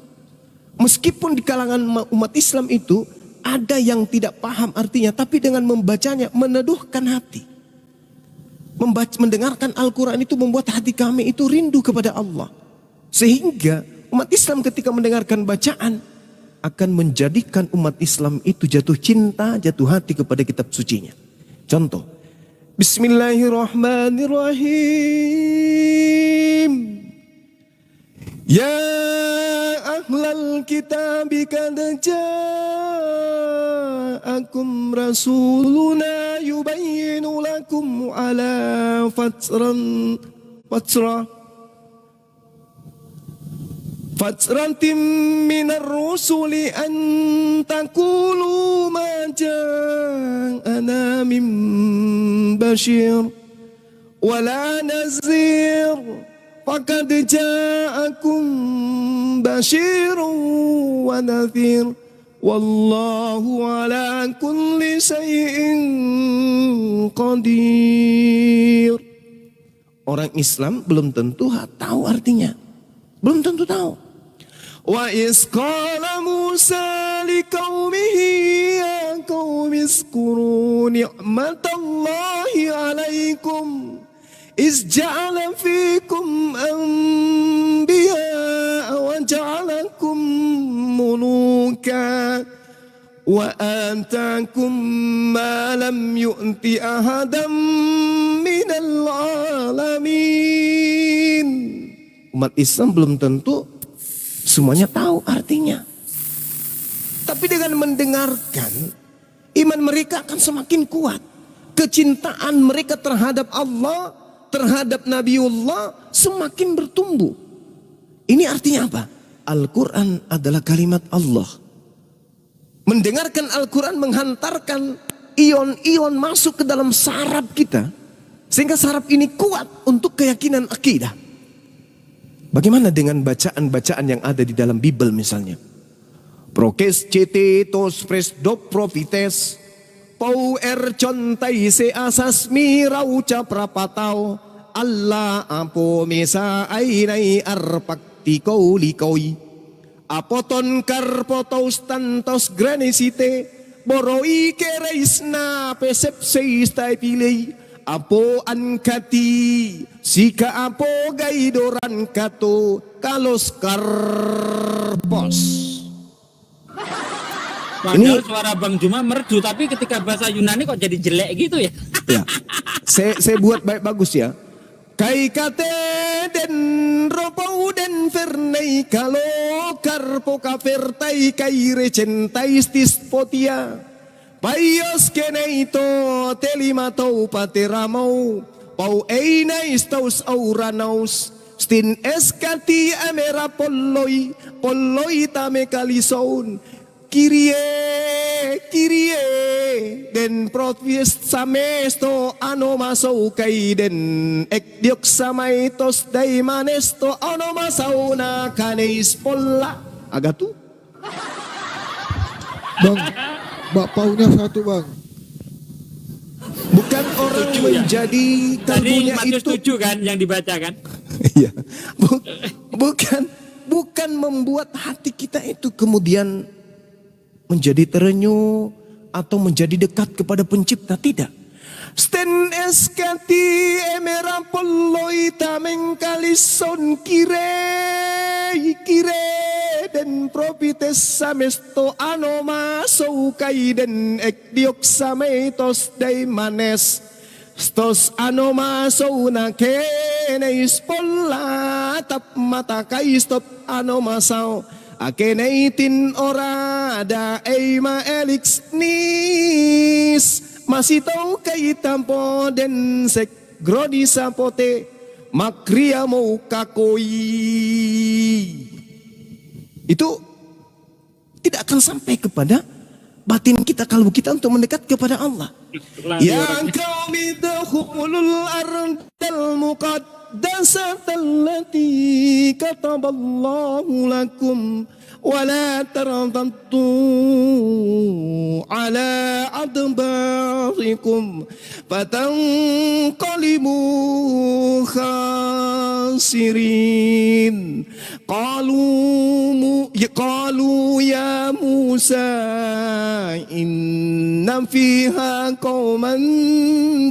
Meskipun di kalangan umat Islam itu ada yang tidak paham artinya, tapi dengan membacanya meneduhkan hati. Mendengarkan Al-Quran itu membuat hati kami itu rindu kepada Allah. Sehingga umat Islam ketika mendengarkan bacaan akan menjadikan umat Islam itu jatuh cinta, jatuh hati kepada kitab sucinya. Contoh, Bismillahirrahmanirrahim. Ya ahlal kitabi kad ja'akum rasuluna yubayyinu lakum ala fatratin minar rusuli an taqulu ma ja'ana min bashir wala nazir faqad ja'akum bashirun wa nadhir wallahu ala kulli syai'in qadir. Orang Islam belum tentu tahu artinya. Belum tentu tahu. Wa iz qala Musa liqaumihi ya qaumi zkuru ni'matallahi 'alaikum iz ja'ala fikum anbiya wa ja'alakum muluka wa atakum ma lam yu'ti ahadam minal alamin. Umat Islam belum tentu semuanya tahu artinya. Tapi dengan mendengarkan, iman mereka akan semakin kuat. Kecintaan mereka terhadap Allah, terhadap Nabiullah semakin bertumbuh. Ini artinya apa? Al-Quran adalah kalimat Allah. Mendengarkan Al-Quran menghantarkan ion-ion masuk ke dalam saraf kita. Sehingga saraf ini kuat untuk keyakinan akidah. Bagaimana dengan bacaan-bacaan yang ada di dalam Bible misalnya? Prokes CT tos pres dop profites pau contai se asas mirau caprapatau Allah apo mesa ainai arpakti kau likoi apoton karpotos tantos granisite boroi kereisna pesepseis tai pilei apo ankati sika apo gaidoran kato kalos karpos. Padahal suara Bang Juma merdu, tapi ketika bahasa Yunani kok jadi jelek gitu ya? Ya, saya buat bagus ya. Kai kate den ropau den fernei kalo karpo kafertai kai recentai stis potia. Paios keneito telimatau pateramau pau einais taus auranaus stin eskati amera polloi tame kalison. Kirie den profis samesto ano masau kai den ekdiok samaitos dai manesto ano masau na kaneis polla agatu. Bang, bakpaunya satu bang. Bukan orang Setuju, ya? menjadi Tadi kalbunya Matius itu. 7 kan yang dibaca kan? Iya. Bukan membuat hati kita itu kemudian menjadi terenyuh atau menjadi dekat kepada pencipta, tidak. Sten eskati emera polloi tameng kalison kire den profites samesto anoma soukai den ekdiok sameitos daimanes stos anoma souna keneis polla tap mata kaistop anoma sao akenaitin ora da eima elix nis masih tahu kay tampo den sek grodi sapote makria mau kakoi itu tidak akan sampai kepada batin kita kalbu kita untuk mendekat kepada Allah. Yang kau midahulul ardal muqaddasat allati kataballahu lakum wala taradantu ala adbarikum fatanqalibu khasirin qalu ya Musa inna fiha qauman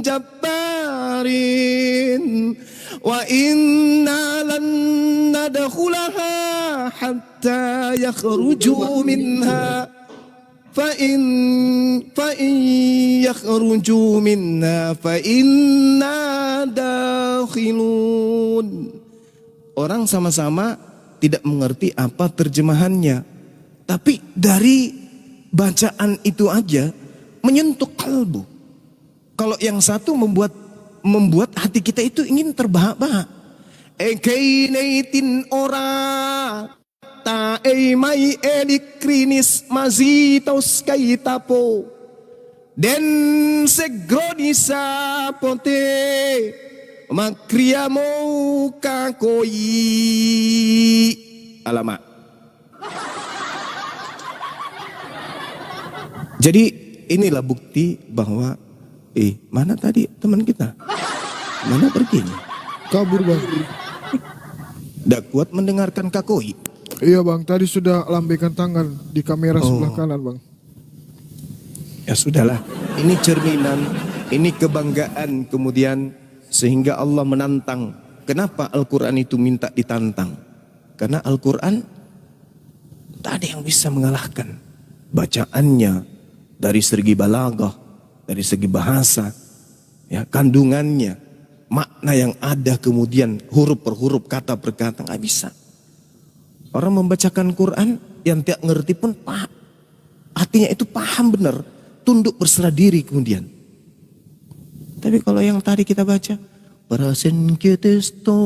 jabbarin wa inna lan nadkhulaha hatta yakhruju minha fa in yakhruju minha fa inna dakhilun. Orang sama-sama tidak mengerti apa terjemahannya, tapi dari bacaan itu aja menyentuh kalbu. Kalau yang satu membuat hati kita itu ingin terbahak-bahak. Ekeinaitin ora ta mai elikrinis mazitos kaitapo den segrodisa ponte makriamo kakoi alamak. Jadi inilah bukti bahwa mana tadi teman kita? Mana perginya? Kabur bang. Tidak kuat mendengarkan kakoi. Iya bang, tadi sudah lambaikan tangan di kamera sebelah kanan bang. Ya sudahlah, ini cerminan, ini kebanggaan kemudian sehingga Allah menantang. Kenapa Al-Quran itu minta ditantang? Karena Al-Quran tak ada yang bisa mengalahkan bacaannya dari segi balaghah, dari segi bahasa, ya kandungannya, makna yang ada kemudian huruf per huruf, kata per kata nggak bisa. Orang membacakan Quran yang tidak ngerti pun paham, hatinya itu paham benar, tunduk berserah diri kemudian. Tapi kalau yang tadi kita baca, parasen ketesto,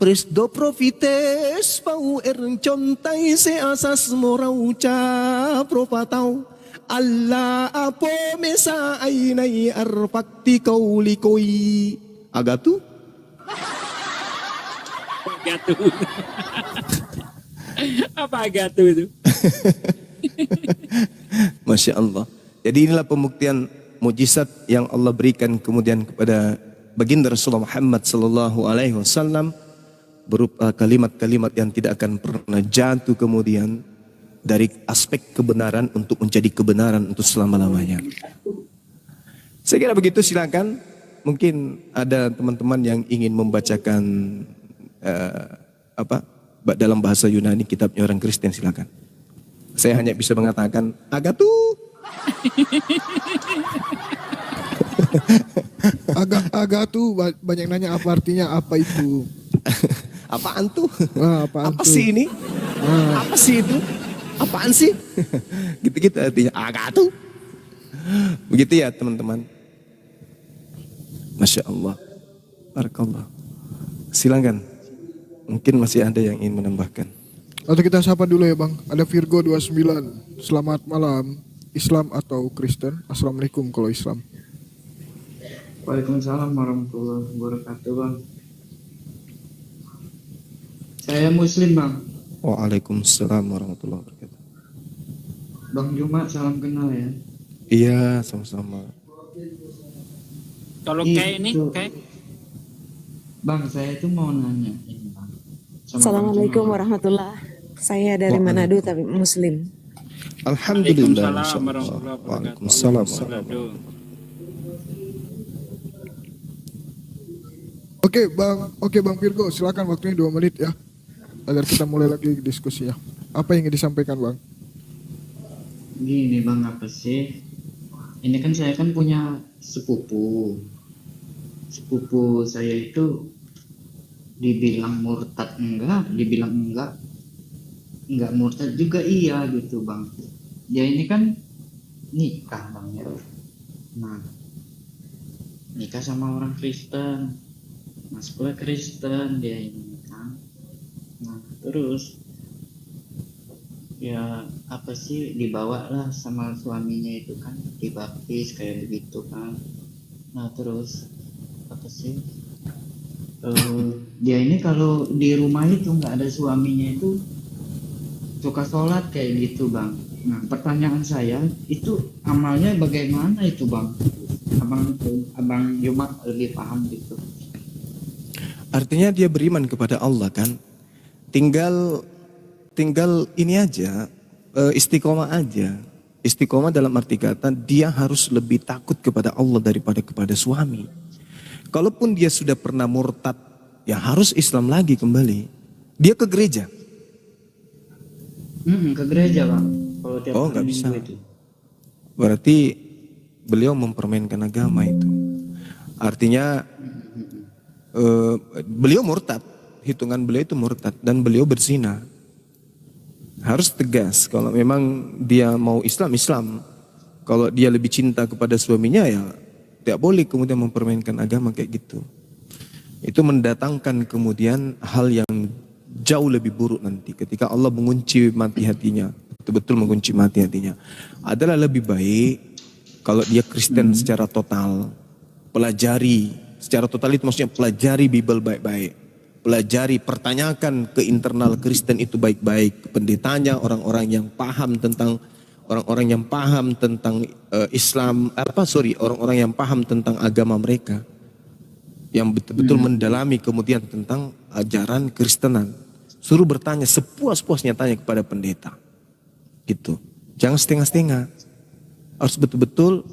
presdo profites, pau contai se asas morauca propatau, Allah apo mesa ainai arpakti kau likoi, agatu. agatu? Apa agatu itu? Masya Allah. Jadi inilah pembuktian mujizat yang Allah berikan kemudian kepada baginda Rasulullah Muhammad sallallahu alaihi wasallam berupa kalimat-kalimat yang tidak akan pernah jatuh kemudian dari aspek kebenaran untuk menjadi kebenaran untuk selama-lamanya. Saya kira begitu, silakan. Mungkin ada teman-teman yang ingin membacakan dalam bahasa Yunani kitabnya orang Kristen, silakan. Saya hanya bisa mengatakan agatu. Agatu banyak nanya apa artinya, apa itu? Apaan tuh? Apaan Apa tuh? sih ini? Apa sih itu? Apaan sih? Gitu-gitu artinya agatu. Begitu ya teman-teman. Masya Allah. Barakallah. Silakan. Mungkin masih ada yang ingin menambahkan. Atau kita sapa dulu ya Bang. Ada Virgo 29. Selamat malam. Islam atau Kristen? Assalamualaikum kalau Islam. Waalaikumsalam warahmatullahi wabarakatuh, Bang. Saya Muslim, Bang. Waalaikumsalam warahmatullahi wabarakatuh. Bang Juma, salam kenal ya. Iya, sama-sama. Kalau Itu. kayak ini, kayak Bang, saya itu mau nanya ini, Bang. Sama Assalamualaikum Bang Juma. warahmatullah. Saya dari Manado tapi Muslim. Alhamdulillah. Waalaikumsalam Masya Allah. warahmatullahi wabarakatuh. Waalaikumsalam. Wabarakatuh. Oke Bang Virgo, silakan waktunya 2 menit ya. Agar kita mulai lagi diskusinya. Apa yang ingin disampaikan Bang? Gini, Bang, apa sih? Ini kan saya kan punya sepupu. Sepupu saya itu dibilang murtad enggak, dibilang enggak murtad juga iya gitu, Bang. Dia ini kan nikah, Bang, ya. Nah, nikah sama orang Kristen. Mas gue Kristen, dia ini kan. Nah, terus ya apa sih, dibawa lah sama suaminya itu kan, dibaptis kayak begitu kan. Nah, terus apa sih, dia ini kalau di rumah itu nggak ada suaminya itu suka sholat kayak gitu, Bang. Nah, pertanyaan saya itu amalnya bagaimana itu, Bang? Abang Juma lebih paham gitu. Artinya dia beriman kepada Allah kan. Tinggal ini aja, istiqomah aja. Istiqomah dalam arti kata dia harus lebih takut kepada Allah daripada kepada suami. Kalaupun dia sudah pernah murtad, ya harus Islam lagi kembali. Dia ke gereja. Ke gereja, Bang. Kalau tiap Oh, hari nggak bisa. Minggu itu. Berarti beliau mempermainkan agama itu. Artinya beliau murtad, hitungan beliau itu murtad dan beliau berzina. Harus tegas, kalau memang dia mau Islam. Kalau dia lebih cinta kepada suaminya ya tidak boleh kemudian mempermainkan agama kayak gitu. Itu mendatangkan kemudian hal yang jauh lebih buruk nanti ketika Allah mengunci mati hatinya, betul-betul mengunci mati hatinya. Adalah lebih baik kalau dia Kristen secara total, pelajari secara total itu maksudnya pelajari Bible baik-baik. Pelajari, pertanyakan ke internal Kristen itu baik-baik. Ke pendetanya, orang-orang yang paham tentang Islam, orang-orang yang paham tentang agama mereka. Yang betul-betul mendalami kemudian tentang ajaran Kristenan. Suruh bertanya, sepuas-puasnya tanya kepada pendeta. Gitu. Jangan setengah-setengah. Harus betul-betul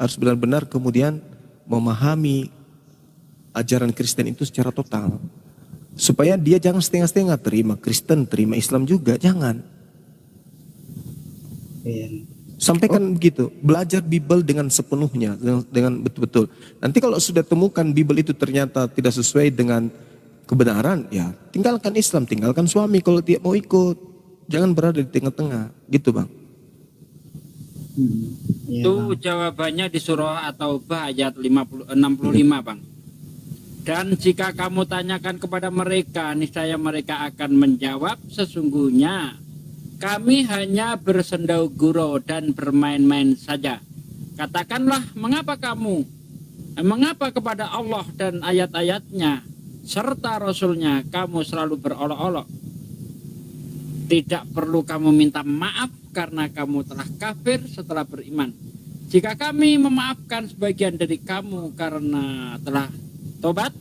harus benar-benar kemudian memahami ajaran Kristen itu secara total. Supaya dia jangan setengah-setengah, terima Kristen, terima Islam juga, jangan. Iya. Sampaikan begitu, belajar Bible dengan sepenuhnya, dengan betul-betul. Nanti kalau sudah temukan Bible itu ternyata tidak sesuai dengan kebenaran, ya tinggalkan Islam, tinggalkan suami kalau tidak mau ikut. Jangan berada di tengah-tengah, gitu Bang. Iya, Itu Bang. jawabannya di surah At-Taubah ayat 65, Bang. Dan jika kamu tanyakan kepada mereka, niscaya mereka akan menjawab, sesungguhnya kami hanya bersendau gurau dan bermain-main saja. Katakanlah, mengapa kepada Allah dan ayat-ayatnya serta Rasulnya kamu selalu berolok-olok. Tidak perlu kamu minta maaf karena kamu telah kafir setelah beriman. Jika kami memaafkan sebagian dari kamu karena telah tobat,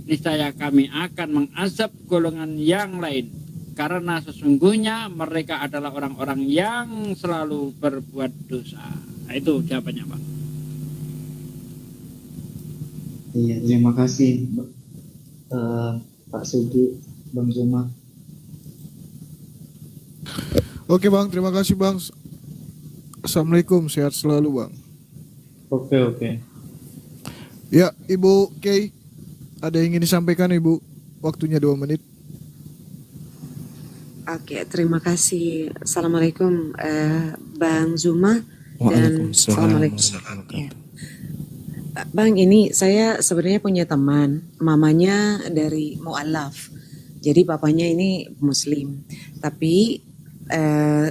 niscaya kami akan mengazab golongan yang lain. Karena sesungguhnya mereka adalah orang-orang yang selalu berbuat dosa. Nah, itu jawabannya, Pak. Iya, terima kasih Pak Sugi, Bang Zuma. Oke bang, terima kasih bang. Assalamualaikum, sehat selalu bang. Oke. Ya, Ibu Kay, ada yang ingin disampaikan Ibu? Waktunya 2 menit. Oke, terima kasih. Assalamualaikum Bang Zuma dan Assalamualaikum. Ya. Bang, ini saya sebenarnya punya teman, mamanya dari mu'alaf. Jadi papanya ini Muslim. Tapi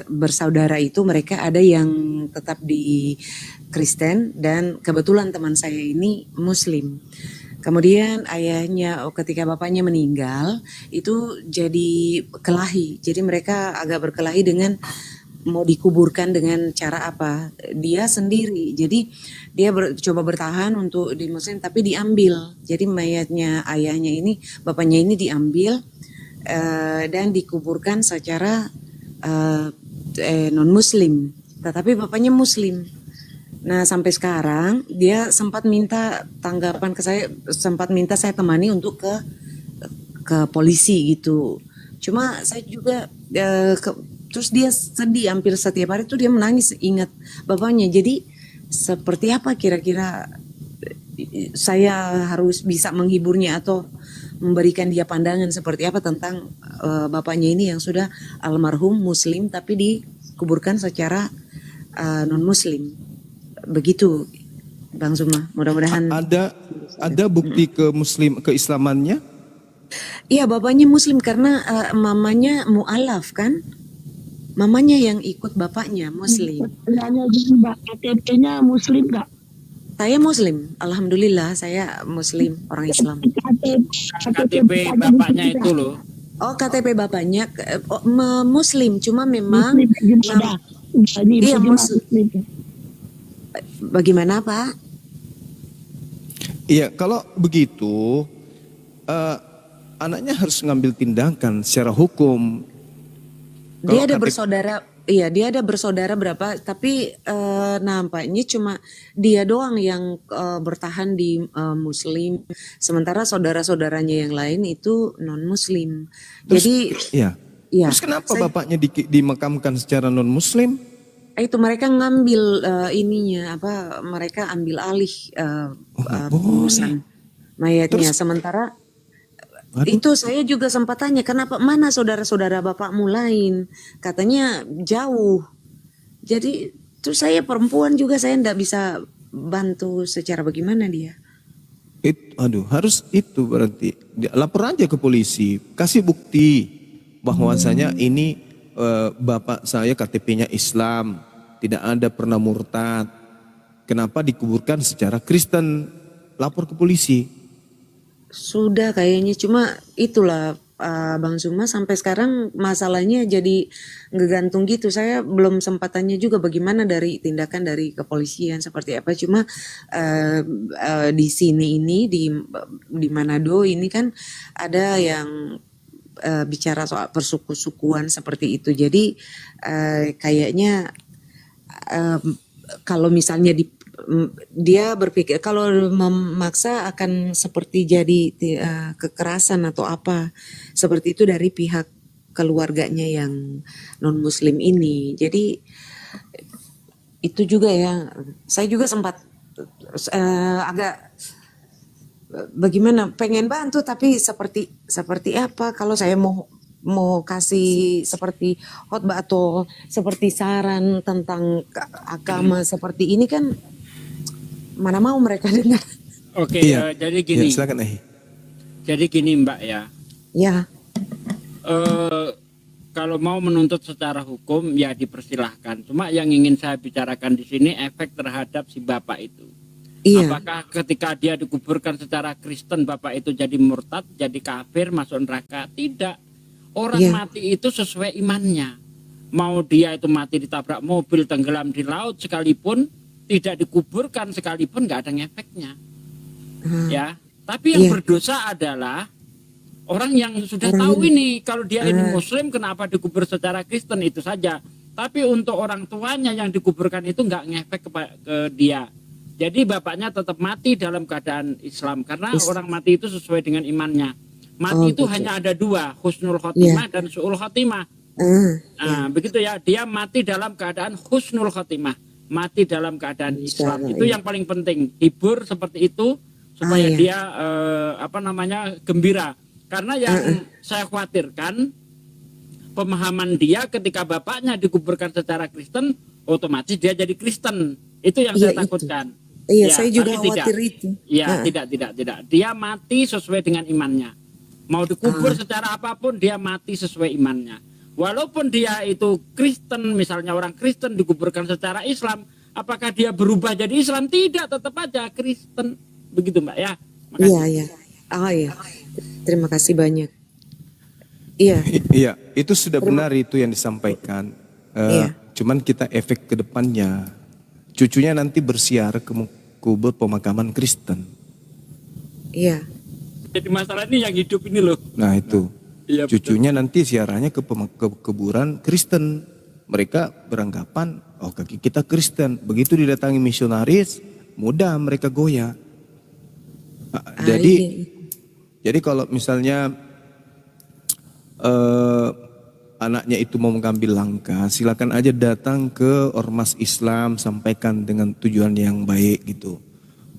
bersaudara itu mereka ada yang tetap di Kristen dan kebetulan teman saya ini Muslim. Kemudian ayahnya ketika bapaknya meninggal itu jadi kelahi. Jadi mereka agak berkelahi dengan mau dikuburkan dengan cara apa. Dia sendiri. Jadi dia coba bertahan untuk di Muslim tapi diambil. Jadi mayatnya ayahnya ini, bapaknya ini diambil dan dikuburkan secara non Muslim. Tetapi bapaknya Muslim. Nah sampai sekarang dia sempat minta tanggapan ke saya, sempat minta saya temani untuk ke polisi gitu. Cuma saya juga terus dia sedih, hampir setiap hari tuh dia menangis ingat bapaknya. Jadi seperti apa kira-kira saya harus bisa menghiburnya atau memberikan dia pandangan seperti apa tentang bapaknya ini yang sudah almarhum Muslim tapi dikuburkan secara non Muslim. Begitu Bang Zuma, mudah-mudahan Ada bukti keislamannya? Iya, bapaknya Muslim karena mamanya mu'alaf kan, mamanya yang ikut bapaknya Muslim. Hanya Mbak, KTP-nya Muslim nggak? Saya Muslim, alhamdulillah saya Muslim, orang Islam. KTP bapaknya itu loh. Oh, KTP bapaknya Muslim, cuma memang Muslim gimana? Ini iya, Muslim. Bagaimana Pak? Iya, kalau begitu anaknya harus ngambil tindakan secara hukum. Dia Kalau ada KTP bersaudara, iya dia ada bersaudara berapa, tapi nampaknya cuma dia doang yang bertahan di Muslim, sementara saudara-saudaranya yang lain itu non Muslim. Jadi, Iya. ya, Terus kenapa bapaknya dimakamkan secara non Muslim? itu mereka ngambil ininya apa? Mereka ambil alih pengurusan mayatnya, sementara itu saya juga sempat tanya kenapa mana saudara-saudara bapakmu lain, katanya jauh. Jadi terus saya perempuan juga saya ndak bisa bantu secara bagaimana dia. Harus itu berarti lapor aja ke polisi, kasih bukti bahwasanya ini bapak saya KTP-nya Islam, tidak ada pernah murtad. Kenapa dikuburkan secara Kristen? Lapor ke polisi. Sudah kayaknya, cuma itulah Bang Zuma sampai sekarang masalahnya jadi ngegantung gitu. Saya belum sempat tanya juga bagaimana dari tindakan dari kepolisian seperti apa. Cuma di sini ini di Manado ini kan ada yang bicara soal persuku-sukuan seperti itu. Jadi kayaknya kalau misalnya dia berpikir kalau memaksa akan seperti jadi kekerasan atau apa seperti itu dari pihak keluarganya yang non Muslim ini. Jadi itu juga ya, saya juga sempat agak bagaimana pengen bantu tapi seperti apa kalau saya mau kasih seperti khotbah atau seperti saran tentang agama seperti ini kan mana mau mereka dengar. Oke, Iya. jadi gini. Ya, silakan Jadi gini Mbak ya. Ya, Kalau mau menuntut secara hukum ya dipersilahkan. Cuma yang ingin saya bicarakan di sini efek terhadap si bapak itu. Iya, Apakah ketika dia dikuburkan secara Kristen Bapak itu jadi murtad, jadi kafir, masuk neraka? Tidak. Orang iya, mati itu sesuai imannya. Mau dia itu mati ditabrak mobil, tenggelam di laut sekalipun, tidak dikuburkan sekalipun, nggak ada ngefeknya. ah, Ya. Tapi yang iya, berdosa adalah orang yang sudah orang tahu ini. ini, kalau dia ini Ah, Muslim, kenapa dikubur secara Kristen, itu saja. Tapi untuk orang tuanya yang dikuburkan itu nggak ngefek ke dia. Jadi bapaknya tetap mati dalam keadaan Islam karena is- orang mati itu sesuai dengan imannya. oh Mati itu gitu. hanya ada dua, husnul Iya, khotimah dan su'ul khotimah. iya, Begitu ya, dia mati dalam keadaan husnul khotimah, mati dalam keadaan Islam. insyaallah, Itu iya. yang paling penting. Hibur seperti itu Ah, supaya iya, dia gembira. Karena yang saya khawatirkan pemahaman dia ketika bapaknya dikuburkan secara Kristen, otomatis dia jadi Kristen. Itu yang iya saya itu. takutkan. Iya, Ya, saya juga tapi tidak. khawatir itu. Ya, Ah, tidak. Dia mati sesuai dengan imannya. Mau dikubur secara apapun, dia mati sesuai imannya. Walaupun dia itu Kristen, misalnya orang Kristen dikuburkan secara Islam, apakah dia berubah jadi Islam? Tidak, tetap aja Kristen. Begitu Mbak ya. iya, Makasih. iya. Ah, iya. Terima kasih banyak. Iya, Iya, itu sudah benar itu yang disampaikan. iya, Cuman kita efek ke depannya, cucunya nanti bersiar ke kubur pemakaman Kristen. iya. Jadi masalah ini yang hidup ini loh. Nah itu, Iya, betul. cucunya nanti siarannya ke kuburan Kristen. Mereka beranggapan, oh kaki kita Kristen. Begitu didatangi misionaris, mudah mereka goyah. Ah, Jadi, iya. jadi kalau misalnya anaknya itu mau mengambil langkah, silakan aja datang ke ormas Islam, sampaikan dengan tujuan yang baik gitu.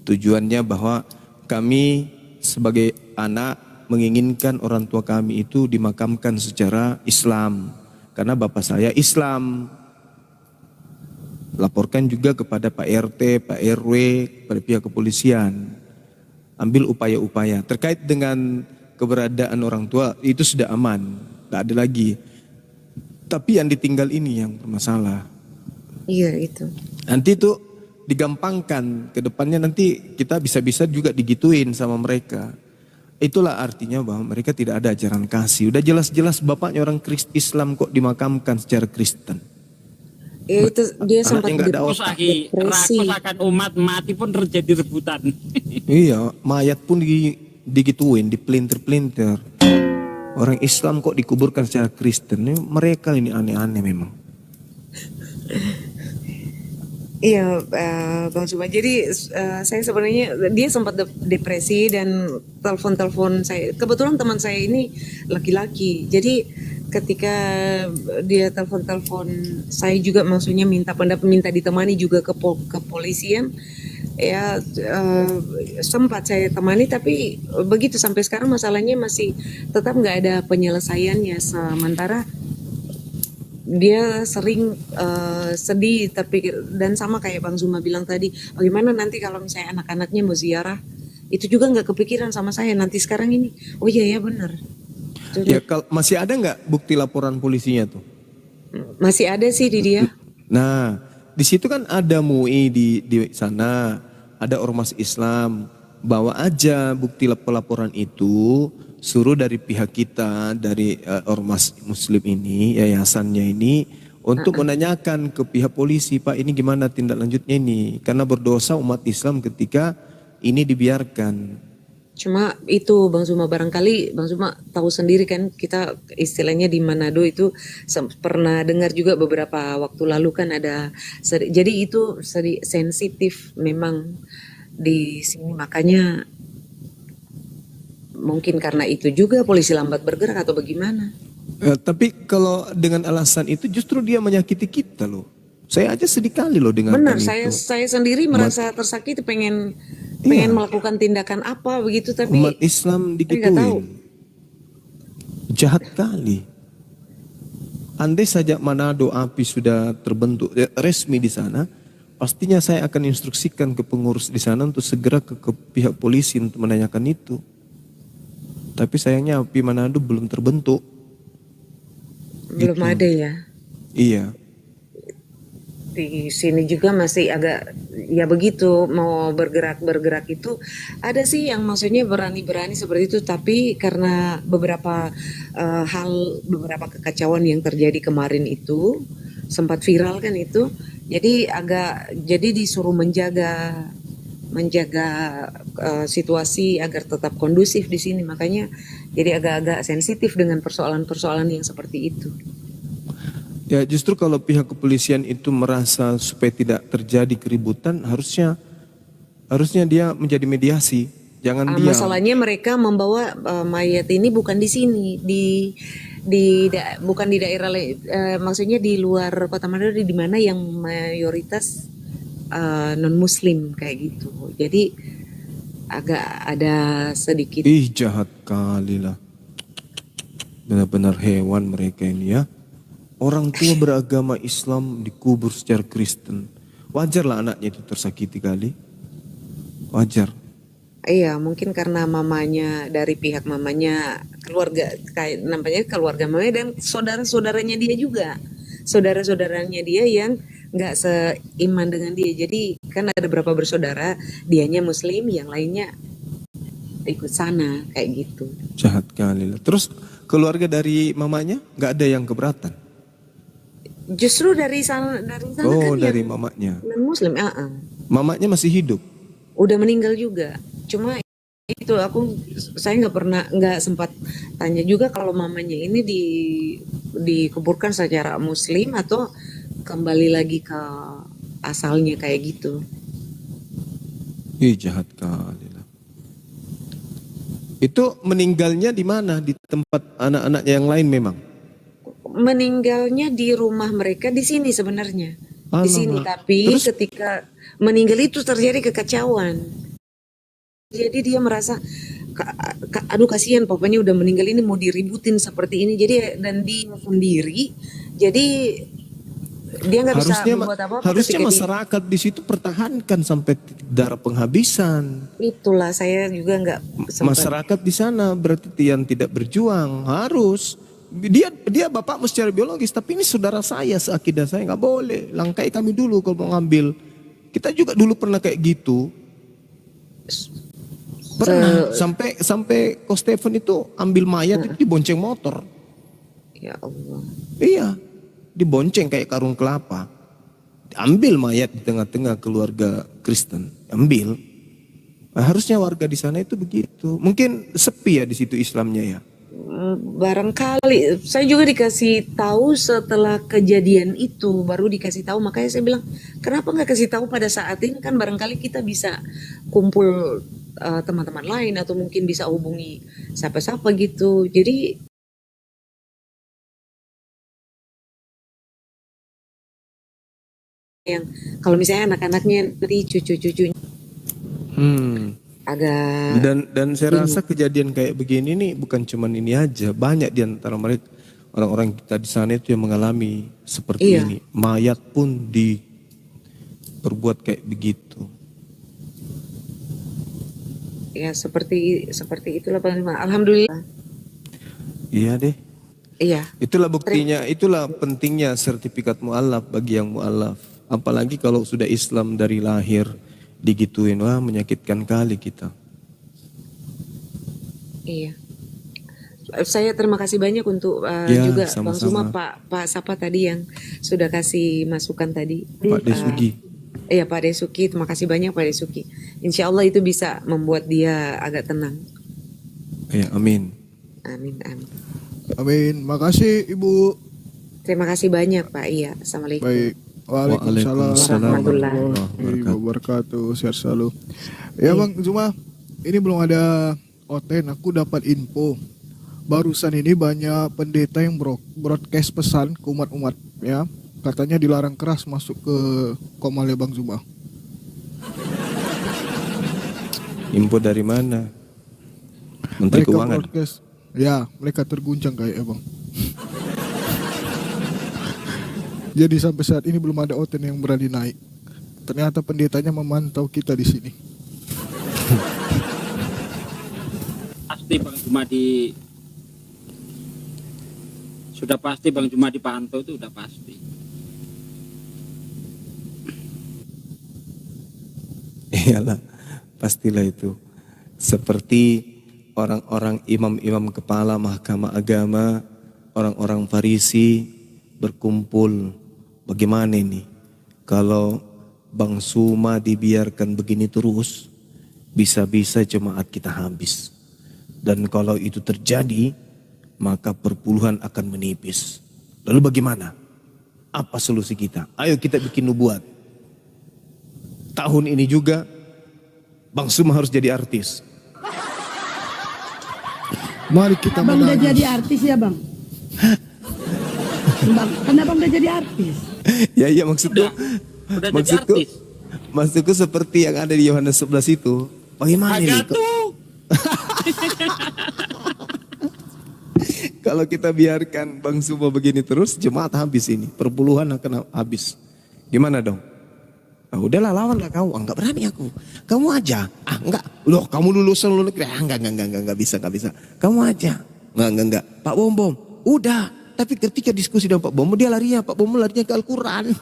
Tujuannya bahwa kami sebagai anak menginginkan orang tua kami itu dimakamkan secara Islam. Karena bapak saya Islam. Laporkan juga kepada Pak RT, Pak RW, kepada pihak kepolisian. Ambil upaya-upaya. Terkait dengan keberadaan orang tua itu sudah aman. Tidak ada lagi. Tapi yang ditinggal ini yang bermasalah. Iya, itu. Nanti itu digampangkan. Ke depannya nanti kita bisa-bisa juga digituin sama mereka. Itulah artinya bahwa mereka tidak ada ajaran kasih. Udah jelas-jelas bapaknya orang Islam kok dimakamkan secara Kristen. Ya, itu dia Anaknya sempat nggak ada Rakus depresi. akan umat, mati pun terjadi rebutan. Iya, mayat pun digituin, dipelintir-pelintir. Orang Islam kok dikuburkan secara Kristen. Ini mereka ini aneh-aneh memang. Iya, Bang Suma. Jadi saya sebenarnya dia sempat depresi dan telepon-telepon saya. Kebetulan teman saya ini laki-laki. Jadi ketika dia telepon-telepon saya juga maksudnya minta pendapat, minta ditemani juga ke kepolisian. Ya sempat saya temani, tapi begitu sampai sekarang masalahnya masih tetap nggak ada penyelesaiannya. Sementara dia sering sedih, tapi dan sama kayak Bang Zuma bilang tadi, bagaimana nanti kalau misalnya anak-anaknya mau ziarah, itu juga nggak kepikiran sama saya nanti sekarang ini. Oh iya ya benar. Ya masih ada nggak bukti laporan polisinya tuh? Masih ada sih di dia. Nah, di situ kan ada MUI di sana, ada ormas Islam. Bawa aja bukti pelaporan itu, suruh dari pihak kita, dari ormas Muslim ini, yayasannya ini, untuk menanyakan ke pihak polisi, Pak ini gimana tindak lanjutnya ini? Karena berdosa umat Islam ketika ini dibiarkan. Cuma itu Bang Zuma, barangkali Bang Zuma tahu sendiri kan, kita istilahnya di Manado itu pernah dengar juga beberapa waktu lalu kan ada jadi itu sensitif memang di sini, makanya mungkin karena itu juga polisi lambat bergerak atau bagaimana. Tapi kalau dengan alasan itu justru dia menyakiti kita loh. Saya aja sedih kali loh dengan Benar, itu. saya sendiri merasa tersakiti, pengen melakukan tindakan apa begitu, tapi Umat Islam saya nggak tahu. digituin. Jahat kali. Andai saja Manado API sudah terbentuk resmi di sana, pastinya saya akan instruksikan ke pengurus di sana untuk segera ke pihak polisi untuk menanyakan itu. Tapi sayangnya API Manado belum terbentuk. Belum ada ya. Iya. di sini juga masih agak ya begitu, mau bergerak itu ada sih yang maksudnya berani-berani seperti itu, tapi karena beberapa beberapa kekacauan yang terjadi kemarin itu sempat viral kan itu, jadi disuruh menjaga situasi agar tetap kondusif di sini, makanya jadi agak-agak sensitif dengan persoalan-persoalan yang seperti itu. Ya justru kalau pihak kepolisian itu merasa supaya tidak terjadi keributan, harusnya dia menjadi mediasi, jangan diam. Masalahnya mereka membawa mayat ini bukan di sini, bukan di daerah maksudnya di luar Kota Manado, di mana yang mayoritas non Muslim kayak gitu. Jadi agak ada sedikit. Ih, jahat kali lah. Benar-benar hewan mereka ini ya. Orang tua beragama Islam dikubur secara Kristen. Wajarlah anaknya itu tersakiti kali. Wajar. Iya, mungkin karena mamanya, dari pihak mamanya, keluarga kayak namanya keluarga mamanya, dan saudara-saudaranya dia juga. Saudara-saudaranya dia yang nggak seiman dengan dia. Jadi kan ada beberapa bersaudara, dianya Muslim, yang lainnya ikut sana kayak gitu. Jahat kali lah. Terus keluarga dari mamanya nggak ada yang keberatan? Justru dari sana Oh, kan dari yang mamanya. non Muslim, Mamanya masih hidup. udah meninggal juga. Cuma itu saya nggak sempat tanya juga kalau mamanya ini dikuburkan secara Muslim atau kembali lagi ke asalnya kayak gitu. Ih, jahat kali lah. Itu meninggalnya di mana? Di tempat anak-anaknya yang lain memang? Meninggalnya di rumah mereka di sini sebenarnya. Di sini, Alamak. tapi Terus? ketika meninggal itu terjadi kekacauan. Jadi dia merasa aduh kasihan pokoknya udah meninggal ini mau diributin seperti ini. Jadi dan dia sendiri, jadi dia nggak bisa membuat apa-apa. Harusnya ketika masyarakat di situ pertahankan sampai darah penghabisan. itulah saya juga nggak sempat. Masyarakat di sana berarti yang tidak berjuang harus dia bapakmu secara biologis, tapi ini saudara saya seakidah saya, nggak boleh langkai kami dulu kalau mau ngambil. Kita juga dulu pernah kayak gitu. Pernah sampai Ko Stephen itu ambil mayat itu dibonceng motor. Ya Allah. Iya, dibonceng kayak karung kelapa. Ambil mayat di tengah-tengah keluarga Kristen, ambil. Nah, harusnya warga di sana itu begitu. Mungkin sepi ya di situ Islamnya ya. Barangkali saya juga dikasih tahu setelah kejadian itu, baru dikasih tahu, makanya saya bilang kenapa nggak kasih tahu pada saat ini, kan barangkali kita bisa kumpul teman-teman lain atau mungkin bisa hubungi siapa-siapa gitu. Jadi yang kalau misalnya anak-anaknya nanti cucu-cucunya agak Dan saya rasa kejadian kayak begini nih bukan cuman ini aja, banyak di antara mereka orang-orang kita di sana itu yang mengalami seperti Iya. ini. Mayat pun diperbuat kayak begitu. ya seperti itulah Panglima. Alhamdulillah. Iya deh. Iya. Itulah buktinya, itulah pentingnya sertifikat mu'alaf bagi yang mu'alaf. Apalagi kalau sudah Islam dari lahir digituin, wah menyakitkan kali kita. Iya. Saya terima kasih banyak untuk Ya, juga Bang sama-sama. Zuma, Pak Sapa tadi yang sudah kasih masukan tadi. Pak Desugi. Iya Pak Desuki, terima kasih banyak Pak Desuki. Insya Allah itu bisa membuat dia agak tenang. Ya, amin. Amin, amin. Amin. Makasih Ibu. Terima kasih banyak Pak. Iya, Assalamualaikum. Baik. Waalaikumsalam warahmatullahi wabarakatuh. Sehat selalu. Ya Bang Zuma, ini belum ada oten. Aku dapat info. Barusan ini banyak pendeta yang broadcast pesan ke umat-umat ya. Katanya dilarang keras masuk ke komalnya Bang Zuma. Info dari mana? Menteri Mereka Keuangan. broadcast. Ya, mereka terguncang kayaknya Bang. Jadi sampai saat ini belum ada oten yang berani naik. Ternyata pendetanya memantau kita di sini. Pasti Bang Juma sudah pasti Bang Juma dipantau itu udah pasti. Iyalah, pastilah itu. Seperti orang-orang imam-imam kepala mahkamah agama, orang-orang Farisi berkumpul. Bagaimana ini? Kalau Bang Suma dibiarkan begini terus, bisa-bisa jemaat kita habis. Dan kalau itu terjadi, maka perpuluhan akan menipis. Lalu bagaimana? Apa solusi kita? Ayo kita bikin nubuat. Tahun ini juga Bang Suma harus jadi artis. Mari kita Abang udah menangis. jadi artis ya bang? Bang, kenapa udah jadi artis? Ya maksudku, Udah jadi maksudku, artis. maksudku seperti yang ada di Yohanes 11 itu. Bagaimana ini? Agak tuh. Kalau kita biarkan Bang Suma begini terus, jemaat habis ini. Perpuluhan akan habis. Gimana dong? Ah, udahlah lawanlah kau. Ah, enggak berani aku. Kamu aja. Ah enggak. Loh kamu lulusan luar negeri. Ah, enggak bisa. Kamu aja. Enggak. Pak Bom. Udah. Tapi ketika diskusi dengan Pak Bom, dia larinya. Pak Bom larinya ke Al-Quran.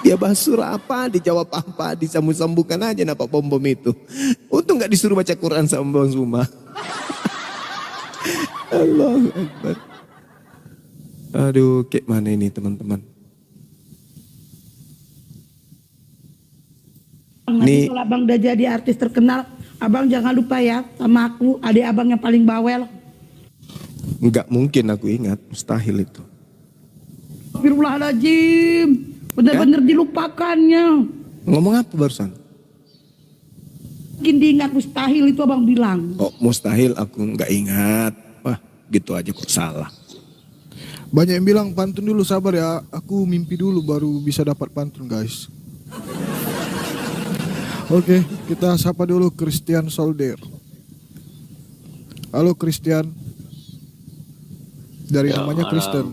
Dia bahas surah apa, dijawab apa, disambung-sambungkan aja Pak Bom itu. Untung enggak disuruh baca Quran sama Bang Suma. Allahu Akbar. Aduh, kayak mana ini teman-teman? Nanti kalau abang udah jadi artis terkenal, abang jangan lupa ya sama aku, adik abang yang paling bawel. Enggak mungkin aku ingat, mustahil itu. Astagfirullahaladzim, bener-bener dilupakannya. Ngomong apa barusan? Mungkin diingat mustahil itu abang bilang. Oh, mustahil aku enggak ingat. Wah, gitu aja kok salah. Banyak yang bilang pantun dulu, sabar ya. Aku mimpi dulu baru bisa dapat pantun guys. Oke, kita sapa dulu Christian Solder. Halo Christian. Dari Ya, namanya malam. Kristen.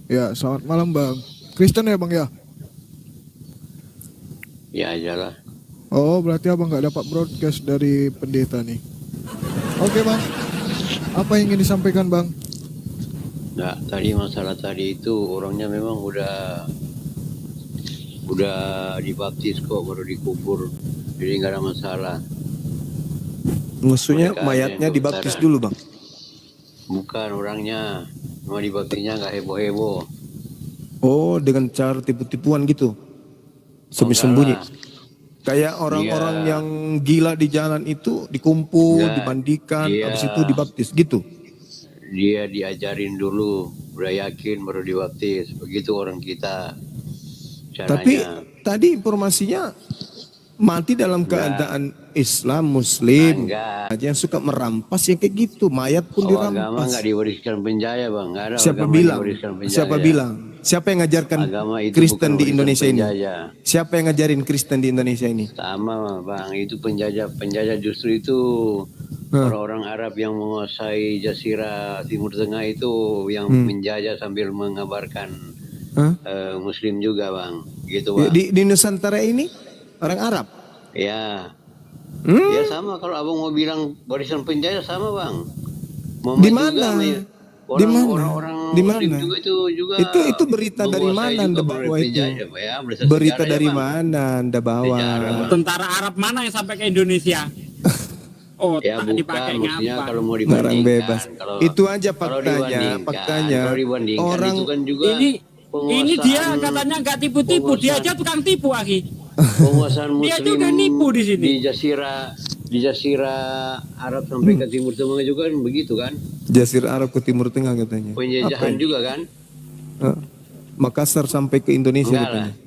Ya, selamat malam Bang. Kristen ya Bang ya? Ya ajalah. Oh, berarti abang nggak dapat broadcast dari pendeta nih. Oke Bang. Apa yang ingin disampaikan Bang? Nah, tadi masalah tadi itu orangnya memang udah dibaptis kok, baru dikubur. Jadi nggak ada masalah. Maksudnya Mereka mayatnya ada yang dibaptis utara. dulu Bang. Bukan orangnya, cuma dibaptisnya nggak heboh-heboh. Oh, dengan cara tipu-tipuan gitu. Sembunyi-sembunyi. enggak Kayak orang-orang Iya. yang gila di jalan itu dikumpul, Enggak. dimandikan, Iya. habis itu dibaptis gitu. Dia diajarin dulu, udah yakin baru dibaptis. Begitu orang kita Tapi caranya. tadi informasinya mati dalam keadaan Islam, Muslim. Enggak. Aja yang suka merampas yang kayak gitu, mayat pun Oh, agama dirampas. nggak diwariskan penjaya bang, nggak ada Siapa agama bilang? diwariskan penjaya. Siapa bilang? Siapa yang ngajarkan Agama itu Kristen bukan di warisan Indonesia ini? penjajah. Siapa yang ngajarin Kristen di Indonesia ini? Sama bang, itu penjajah justru itu orang-orang Arab yang menguasai Jazirah Timur Tengah itu yang menjajah sambil mengabarkan Hah? Muslim juga bang, gitu Ya, bang. di Nusantara ini orang Arab. Ya, Hmm? ya sama kalau abang mau bilang warisan penjajah sama bang. Di mana? Di mana? Orang-orang Di Muslim mana? juga Itu berita dari menguasai mana Anda juga bawa itu? penjajah, Pak, ya. Berdasarkan Berita sejarah, dari ya, Bang. mana Anda bawa? Sejarah, Bang. Tentara Arab mana yang sampai ke Indonesia? Oh, Ya tak bukan, dipakai maksudnya ngapa? kalau mau Barang dibandingkan. bebas. Kalau- Itu aja kalau faktanya. kalau dibandingkan, Orang itu kan juga Ini dia penguasaan- katanya nggak tipu-tipu, dia aja tukang tipu Aki. penguasaan Muslim Dia aja udah nipu di sini. di Jazirah Arab sampai ke Timur Tengah juga kan begitu kan, Jazirah Arab ke Timur Tengah katanya. penjajahan Apa? juga kan. Makassar sampai ke Indonesia Enggak katanya. lah.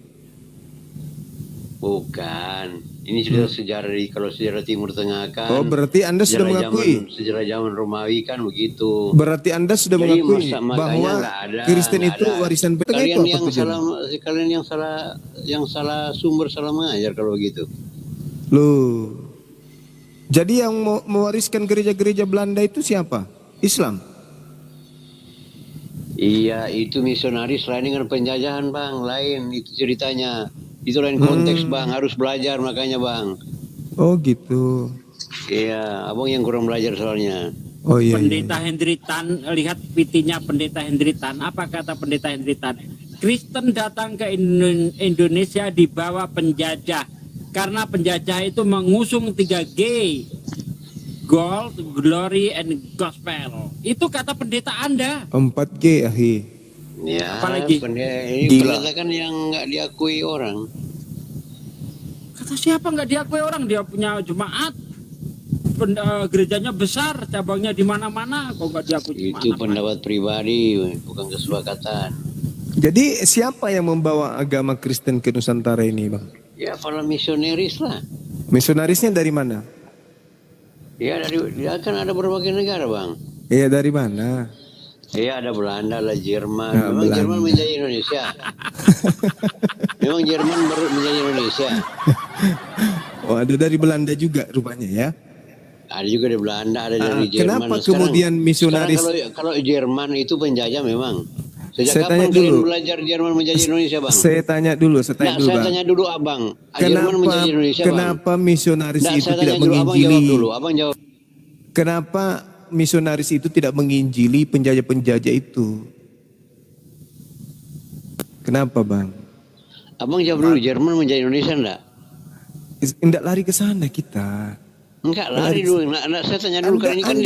Bukan, ini sudah sejarah kalau sejarah Timur Tengah kan. Oh, berarti Anda sudah mengakui. Sejarah zaman Romawi kan begitu. Berarti Anda sudah Jadi mengakui makanya bahwa nggak ada, Kristen nggak itu ada. warisan Tengah Kalian itu apa yang tujuannya? kalian yang salah sumber, salah mengajar kalau begitu. Loh. Jadi yang mau mewariskan gereja-gereja Belanda itu siapa? Islam. Iya, itu misionaris lain dengan penjajahan bang, lain itu ceritanya. Itu lain konteks bang, harus belajar makanya bang. Oh gitu. Iya, abang yang kurang belajar soalnya. Oh iya. Pendeta Hendry Tan, lihat pitinya Pendeta Hendry Tan. Apa kata Pendeta Hendry Tan? Kristen datang ke Indonesia di bawah penjajah. Karena penjajah itu mengusung 3G. Gold, glory, and gospel. Itu kata pendeta Anda. 4G ahi. Ya, Apalagi? ini Gila. pendeta kan yang nggak diakui orang. Kata siapa nggak diakui orang? Dia punya jemaat. Gerejanya besar, cabangnya di mana-mana. Kok nggak diakui jemaat? Itu pendapat pribadi, bukan kesepakatan. Jadi siapa yang membawa agama Kristen ke Nusantara ini, Bang? Ya para misionaris lah. Misionarisnya dari mana? Ya dia kan ada berbagai negara, Bang. Iya, dari mana? Ya ada Belanda, ada Jerman. Nah, Memang Belanda. Jerman menjadi Indonesia. Memang Jerman baru menjadi Indonesia. Oh, ada dari Belanda juga rupanya ya. Ada juga dari Belanda, ada dari Jerman. Kenapa kemudian misionaris- sekarang kalau Jerman itu penjajah memang. Sejak Saya kapan tanya kalian dulu. belajar Jerman menjadi Indonesia, Bang? Saya tanya dulu, Nah, saya Bang. tanya dulu Abang. Jerman menjadi Indonesia, Bang. Kenapa misionaris Nah, itu saya tidak tanya dulu, Abang jawab menginjili? dulu. Abang jawab. Kenapa misionaris itu tidak menginjili penjajah-penjajah itu? Kenapa, Bang? Abang jawab dulu, Jerman menjadi Indonesia enggak? Tidak lari ke sana kita. Enggak, lari dulu. Nah, saya tanya dulu kan ini kan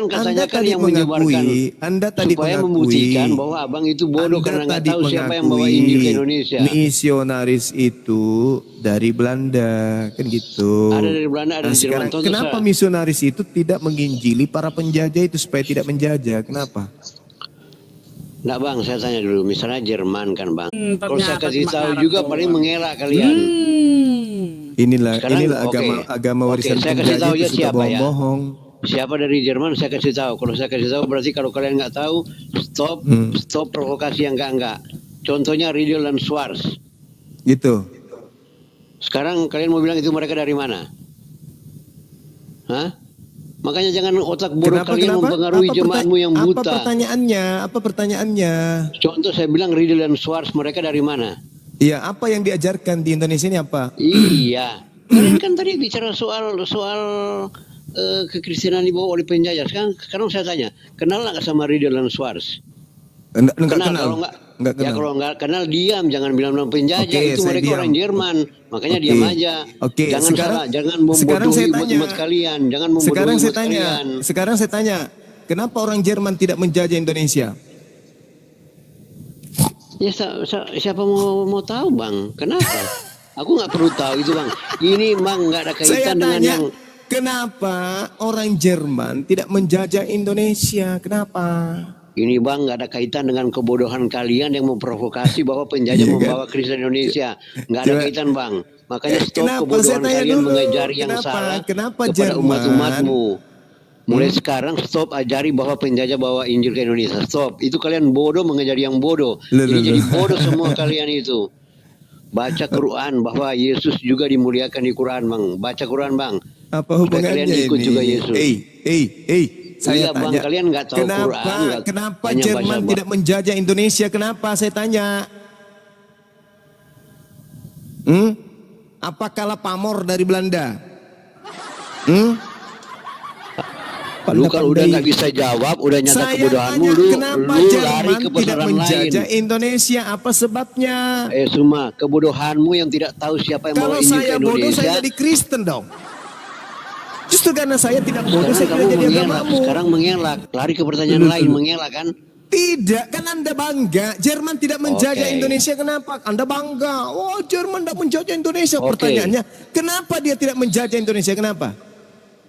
katanya kan yang menyebarkan Anda tadi supaya mengakui membuktikan bahwa Abang itu bodoh Anda karena nggak tadi tahu siapa yang bawa Injil ke Indonesia. Misionaris itu dari Belanda, kan gitu. Ada dari Belanda, ada dari Jerman. Sekarang, Contoh kenapa saya. misionaris itu tidak menginjili para penjajah itu supaya tidak menjajah? Kenapa? Enggak, Bang, saya tanya dulu. Misalnya Jerman kan, Bang. Kalau saya ternyata kasih cuma tahu ngarang juga doang. paling mengelak kalian. Inilah Sekarang, agama oke. agama warisan Oke, saya kasih penjajah tahu itu aja suka siapa ya. bohong-bohong. Siapa dari Jerman saya kasih tahu. Kalau saya kasih tahu berarti kalau kalian nggak tahu, stop provokasi yang enggak. Contohnya Riedel dan Schwarz. Gitu. Sekarang kalian mau bilang itu mereka dari mana? Hah? Makanya jangan otak bodoh kalian mempengaruhi jemaatmu yang Apa buta. pertanyaannya? Apa pertanyaannya? Contoh saya bilang Riedel dan Schwarz mereka dari mana? Iya, apa yang diajarkan di Indonesia ini apa? Iya. Kalian kan tadi bicara soal kekristenan dibawa oleh penjajah. Sekarang saya tanya, kenal nggak sama Riedel dan Schwarz? Enggak Kenal, kenal. kalau Enggak ya kenal. kalau nggak kenal diam, jangan bilang penjajah. Oke, Itu saya mereka diam. orang Jerman, makanya Oke. diam aja. Oke, Jangan sekarang- salah, jangan sekarang saya membodohi tanya. umat kalian, jangan membodohi Sekarang saya umat tanya, kalian. kenapa orang Jerman tidak menjajah Indonesia? Ya siapa mau tahu, Bang? Kenapa? Aku nggak perlu tahu itu, Bang. Ini Bang nggak ada Saya kaitan dengan tanya, yang kenapa orang Jerman tidak menjajah Indonesia? Kenapa? ini, Bang, nggak ada kaitan dengan kebodohan kalian yang memprovokasi bahwa penjajah Iya kan? membawa Kristen Indonesia. Nggak ada Coba- kaitan, Bang. Makanya stop Kenapa? Saya kebodohan tanya kalian dulu, mengajari yang kenapa? salah Kenapa kepada Jerman? umat-umatmu. Mulai sekarang stop ajari bahwa penjajah bawa Injil ke Indonesia. Stop. Itu kalian bodoh mengajari yang bodoh. Loh, Ini loh, jadi loh. bodoh semua kalian itu. Baca Quran bahwa Yesus juga dimuliakan di Quran, Bang. Baca Quran, Bang. Apa Supaya hubungannya kalian ikut ini? juga Yesus. Saya Iya, Bang, tanya. kalian nggak tahu Quran, nggak Kenapa hanya Jerman baca- tidak menjajah Indonesia? Kenapa? Saya tanya. Apa kalah pamor dari Belanda? Lu kalau udah nggak bisa jawab, udah nyata Saya kebodohanmu, tanya, lu kenapa lari Jerman ke tidak besaran lain. menjajah Indonesia? Apa sebabnya? Suma, kebodohanmu yang tidak tahu siapa yang Kalau bawa Injil ke saya bodoh, Indonesia. saya jadi Kristen dong. Justru karena saya tidak bodoh, Sekarang saya kamu tidak jadi mengelak, agamamu. sekarang mengelak, lari ke pertanyaan Dulu, lain, dulu. mengelak kan? Tidak, kan Anda bangga. Jerman tidak menjajah Oke. Indonesia, kenapa? Anda bangga. Oh, Jerman tidak menjajah Indonesia. Oke. Pertanyaannya, kenapa dia tidak menjajah Indonesia? Kenapa?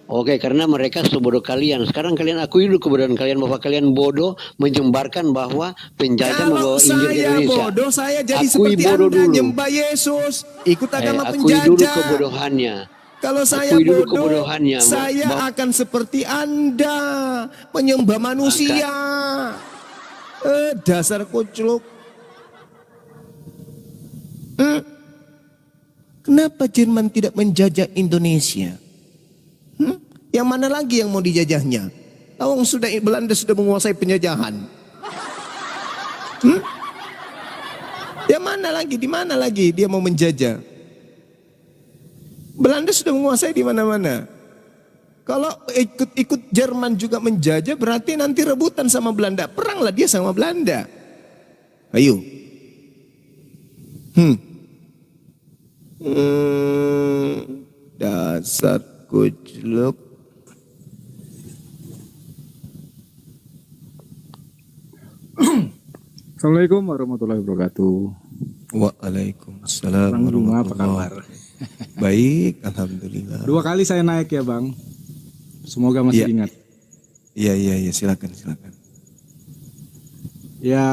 Oke, karena mereka sebodoh kalian. Sekarang kalian akui dulu kebodohan kalian bahwa kalian bodoh menyebarkan bahwa penjajah Kalau membawa Injil ke saya Indonesia. bodoh, saya jadi Akui seperti bodoh Anda, dulu. nyembah Yesus, ikut agama Akui dulu penjajah. kebodohannya. Kalau saya Akui dulu bodoh, kebodohannya. saya akan seperti Anda, menyembah manusia. Dasar kucluk. Kenapa Jerman tidak menjajah Indonesia? Yang mana lagi yang mau dijajahnya? Belanda sudah menguasai penjajahan. Yang mana lagi? Di mana lagi dia mau menjajah? Belanda sudah menguasai di mana-mana. Kalau ikut Jerman juga menjajah, berarti nanti rebutan sama Belanda. Peranglah dia sama Belanda. Ayo. Ustaz Kujluk. Assalamualaikum warahmatullahi wabarakatuh. Waalaikumsalam Bang Juma, apa warahmatullahi. kabar? Baik, alhamdulillah. 2 kali saya naik ya Bang. Semoga masih Iya. ingat. Iya, silakan. Ya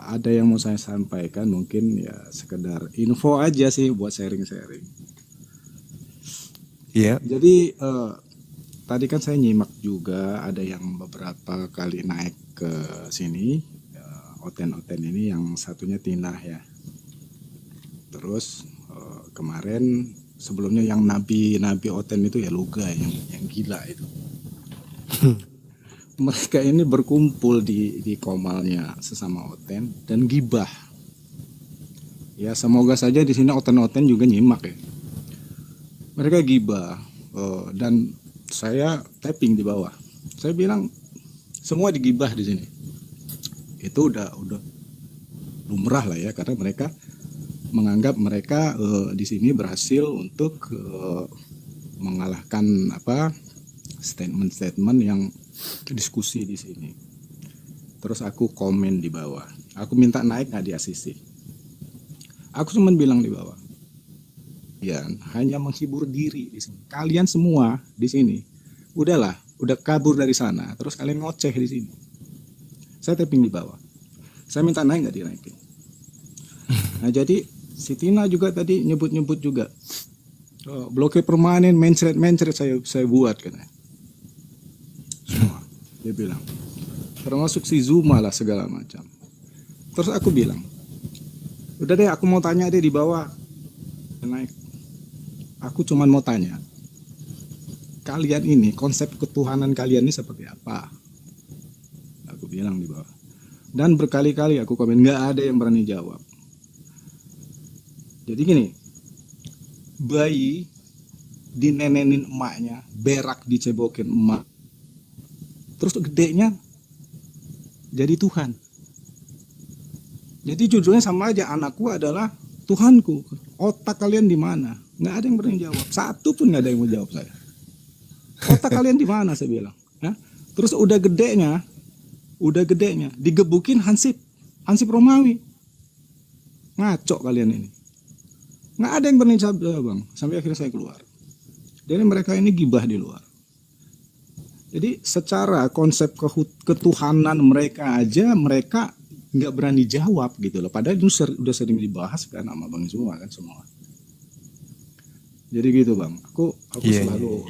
ada yang mau saya sampaikan, mungkin ya sekedar info aja sih buat sharing-sharing. Iya. Jadi tadi kan saya nyimak juga ada yang beberapa kali naik ke sini, oten-oten ini, yang satunya Tinah ya. Terus kemarin sebelumnya yang nabi oten itu ya Luga yang gila itu. Mereka ini berkumpul di komalnya sesama oten dan gibah. Ya semoga saja di sini oten-oten juga nyimak ya. Mereka gibah dan saya tapping di bawah. Saya bilang semua digibah di sini. Itu udah lumrah lah ya, karena mereka menganggap mereka di sini berhasil untuk mengalahkan statement-statement yang diskusi di sini. Terus aku komen di bawah. Aku minta naik nggak di ACC. Aku cuma bilang di bawah. Ya, hanya menghibur diri di sini. Kalian semua di sini, udah kabur dari sana. Terus kalian ngoceh di sini. Saya tapping di bawah. Saya minta naik nggak dinaikin. Nah jadi si Tina juga tadi nyebut juga. Blokir permanen, mencret saya buat katanya. Semua dia bilang. Termasuk si Zuma lah segala macam. Terus aku bilang, udah deh aku mau tanya deh di bawah. Naik. Aku cuman mau tanya, kalian ini konsep ketuhanan kalian ini seperti apa? Aku bilang di bawah. Dan berkali-kali aku komen, nggak ada yang berani jawab. Jadi gini, bayi dinenenin emaknya, berak dicebokin emak, terus gedenya jadi Tuhan. Jadi judulnya sama aja, anakku adalah Tuhanku. Otak kalian di mana? Nggak ada yang berani jawab. Satu pun nggak ada yang mau jawab saya. Otak kalian di mana, saya bilang. Ya? Terus udah gedenya digebukin Hansip Romawi. Ngaco kalian ini. Nggak ada yang berani jawab, Bang. Sampai akhirnya saya keluar. Jadi mereka ini gibah di luar. Jadi secara konsep ketuhanan mereka aja, mereka nggak berani jawab gitu loh. Padahal itu udah sering dibahas kan sama Bang Zuma kan semua. Jadi gitu Bang. Aku Iya, selalu